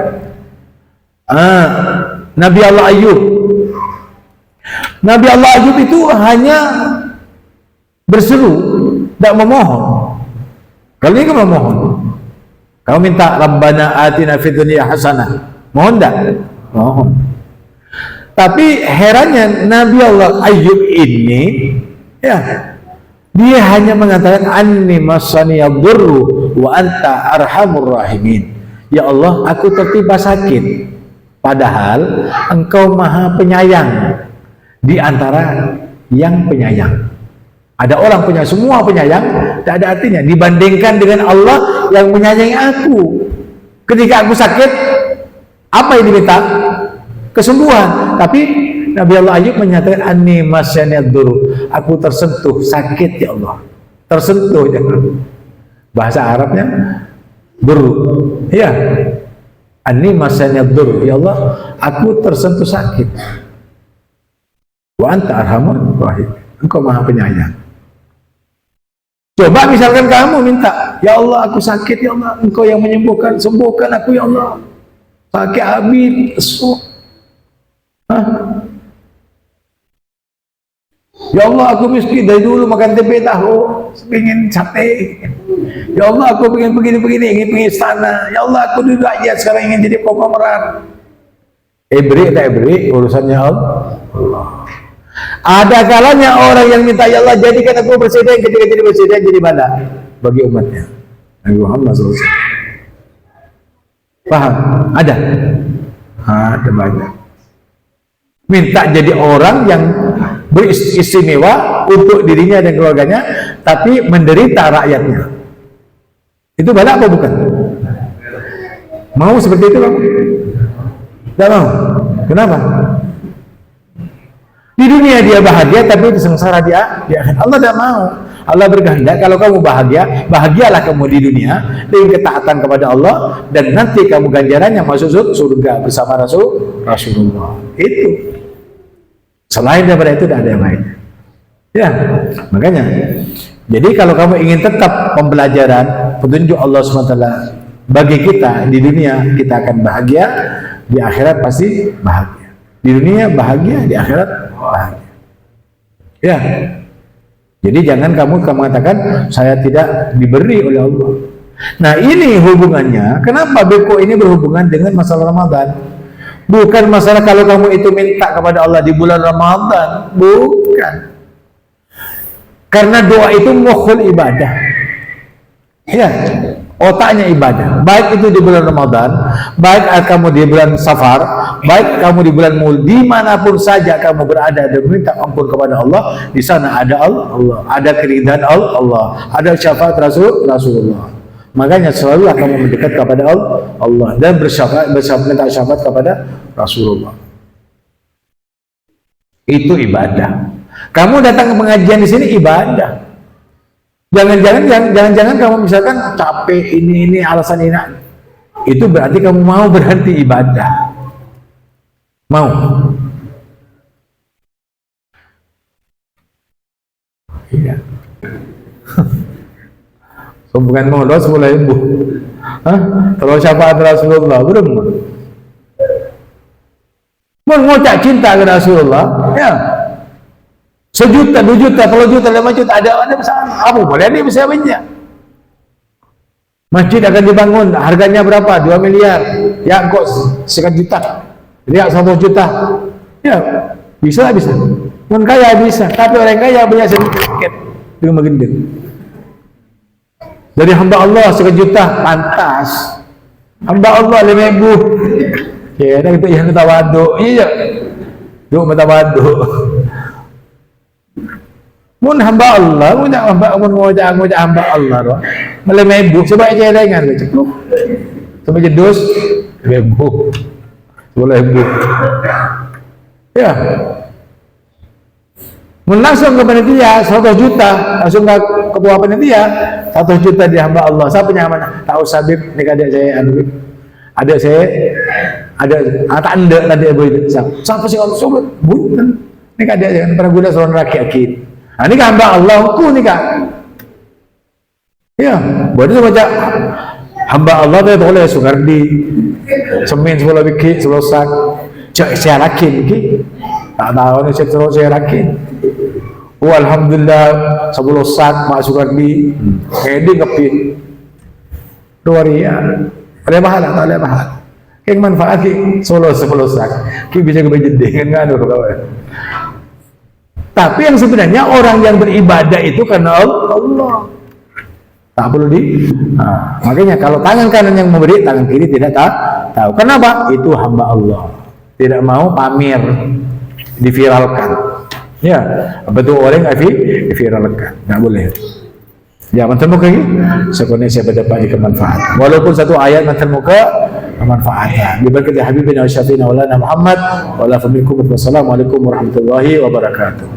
Nabi Allah Ayub. Nabi Allah Ayub itu hanya berseru, tidak memohon. Kalau ini kan memohon. Kamu minta Rabbana atina fid dunya hasanah. Mohon tidak? Mohon. Tapi herannya Nabi Allah Ayub ini, ya, dia hanya mengatakan anni masaniyadurru wa anta arhamur rahimin. Ya Allah, aku tertimpa sakit. Padahal engkau maha penyayang di antara yang penyayang. Ada orang punya semua penyayang, tidak ada artinya dibandingkan dengan Allah yang menyayangi aku. Ketika aku sakit, apa yang diminta? Kesembuhan. Tapi Nabi Allah Ayub menyatakan anni masaniyadurru, aku tersentuh sakit ya Allah. Tersentuh ya. Bahasa Arabnya duru. Ya. Anni masaniyadurru, ya Allah, aku tersentuh sakit. Wa anta arhamur rahim. Engkau maha penyayang. Coba misalkan kamu minta, ya Allah aku sakit ya Allah, engkau yang menyembuhkan, sembuhkan aku ya Allah. Sakit habis. Ya Allah aku miskin dari dulu makan tempe tahu, pengen sate. Ya Allah aku pengen begini-begini, ingin pergi istana. Ya Allah aku duduk aja sekarang ingin jadi konglomerat. Beri tak beri urusannya Allah. Ada kalanya orang yang minta ya Allah jadikan aku presiden, ketika jadi presiden jadi bala bagi umatnya. Nabi Muhammad SAW. Paham? Ada? Ada banyak. Minta jadi orang yang beristimewa untuk dirinya dan keluarganya, tapi menderita rakyatnya. Itu bala apa bukan? Mau seperti itu kamu? Tidak mau. Kenapa? Di dunia dia bahagia, tapi di sengsara dia Allah tidak mau. Allah berkehendak kalau kamu bahagia, bahagialah kamu di dunia dengan ketaatan kepada Allah, dan nanti kamu ganjarannya masuk surga bersama Rasulullah. Itu. Selain daripada itu tidak ada yang lain. Ya, makanya. Jadi kalau kamu ingin tetap pembelajaran petunjuk Allah SWT bagi kita di dunia, kita akan bahagia, di akhirat pasti bahagia. Di dunia bahagia, di akhirat bahagia. Ya. Jadi jangan kamu mengatakan saya tidak diberi oleh Allah. Nah ini hubungannya, kenapa beko ini berhubungan dengan masalah Ramadan? Bukan masalah kalau kamu itu minta kepada Allah di bulan Ramadan, bukan. Karena doa itu mukhul ibadah. Ya, otaknya ibadah. Baik itu di bulan Ramadan, baik kamu di bulan Safar, baik kamu di bulan Mul, dimanapun saja kamu berada dan meminta ampun kepada Allah, di sana ada Allah, ada keridhaan Allah, ada syafaat Rasulullah. Makanya selalulah kamu mendekat kepada Allah dan minta syafaat kepada Rasulullah. Itu ibadah. Kamu datang ke pengajian di sini ibadah. Jangan-jangan kamu misalkan capek ini alasan ini. Itu berarti kamu mau berhenti ibadah. Mau. Iya. So, bukan mau doa 10.000. Kalau syafaat Rasulullah belum. Mau tak cinta ke Rasulullah? Ya. 1 juta, 2 juta, kalau juta, 5 juta ada bersama. Apa boleh ini bisa banyak. Masjid akan dibangun, harganya berapa? 2 miliar. Ya kok 1 juta. Ya 1 juta. Ya bisa. Orang kaya bisa, tapi orang kaya punya sedikit dengan gendeng. Jadi hamba Allah 1 juta pantas. Hamba Allah 5.000. Ya, kita yang tawadu. Iya. Duk tawadu. Mun hamba Allah, mun hamba Allah doh. Malah mebu sebab aja dengan cepluk. Sampai jedus mebu. 10.000. Ya. Mun langsung ke panitia 100 juta, langsung ke ketua panitia 100 juta di hamba Allah. Siapa yang mana? Tahu Sabib ni adik saya anu. Adik saya ada tak anda tadi boleh siapa sih Allah sobat bukan ni adik saya pernah guna seorang rakyat. Ini kan hamba Allah ku ni kan. Ya, boleh baca hamba Allah tu boleh Sukardi semin 10 biki 10 sak saya rakin biki tak tahu ni saya rakin. Oh alhamdulillah 10 sak mak Sukardi edi kepi 2 rial ada mahal tak ada mahal yang manfaat ki 10 sak ki bisa kebajet dengan anu kawan. Tapi yang sebenarnya orang yang beribadah itu karena Allah. Tak perlu makanya kalau tangan kanan yang memberi, tangan kiri tidak tahu. Kenapa? Itu hamba Allah. Tidak mau pamer, diviralkan. Ya, betul orang diviralkan. Nggak boleh. Ya, mantan muka ini sebenarnya saya berdapat di kemanfaat. Walaupun satu ayat mantan muka kemanfaatnya. Diberkati Habibina wa Syafiina wa lana Muhammad wa la faminkum. Wassalamualaikum warahmatullahi wabarakatuh.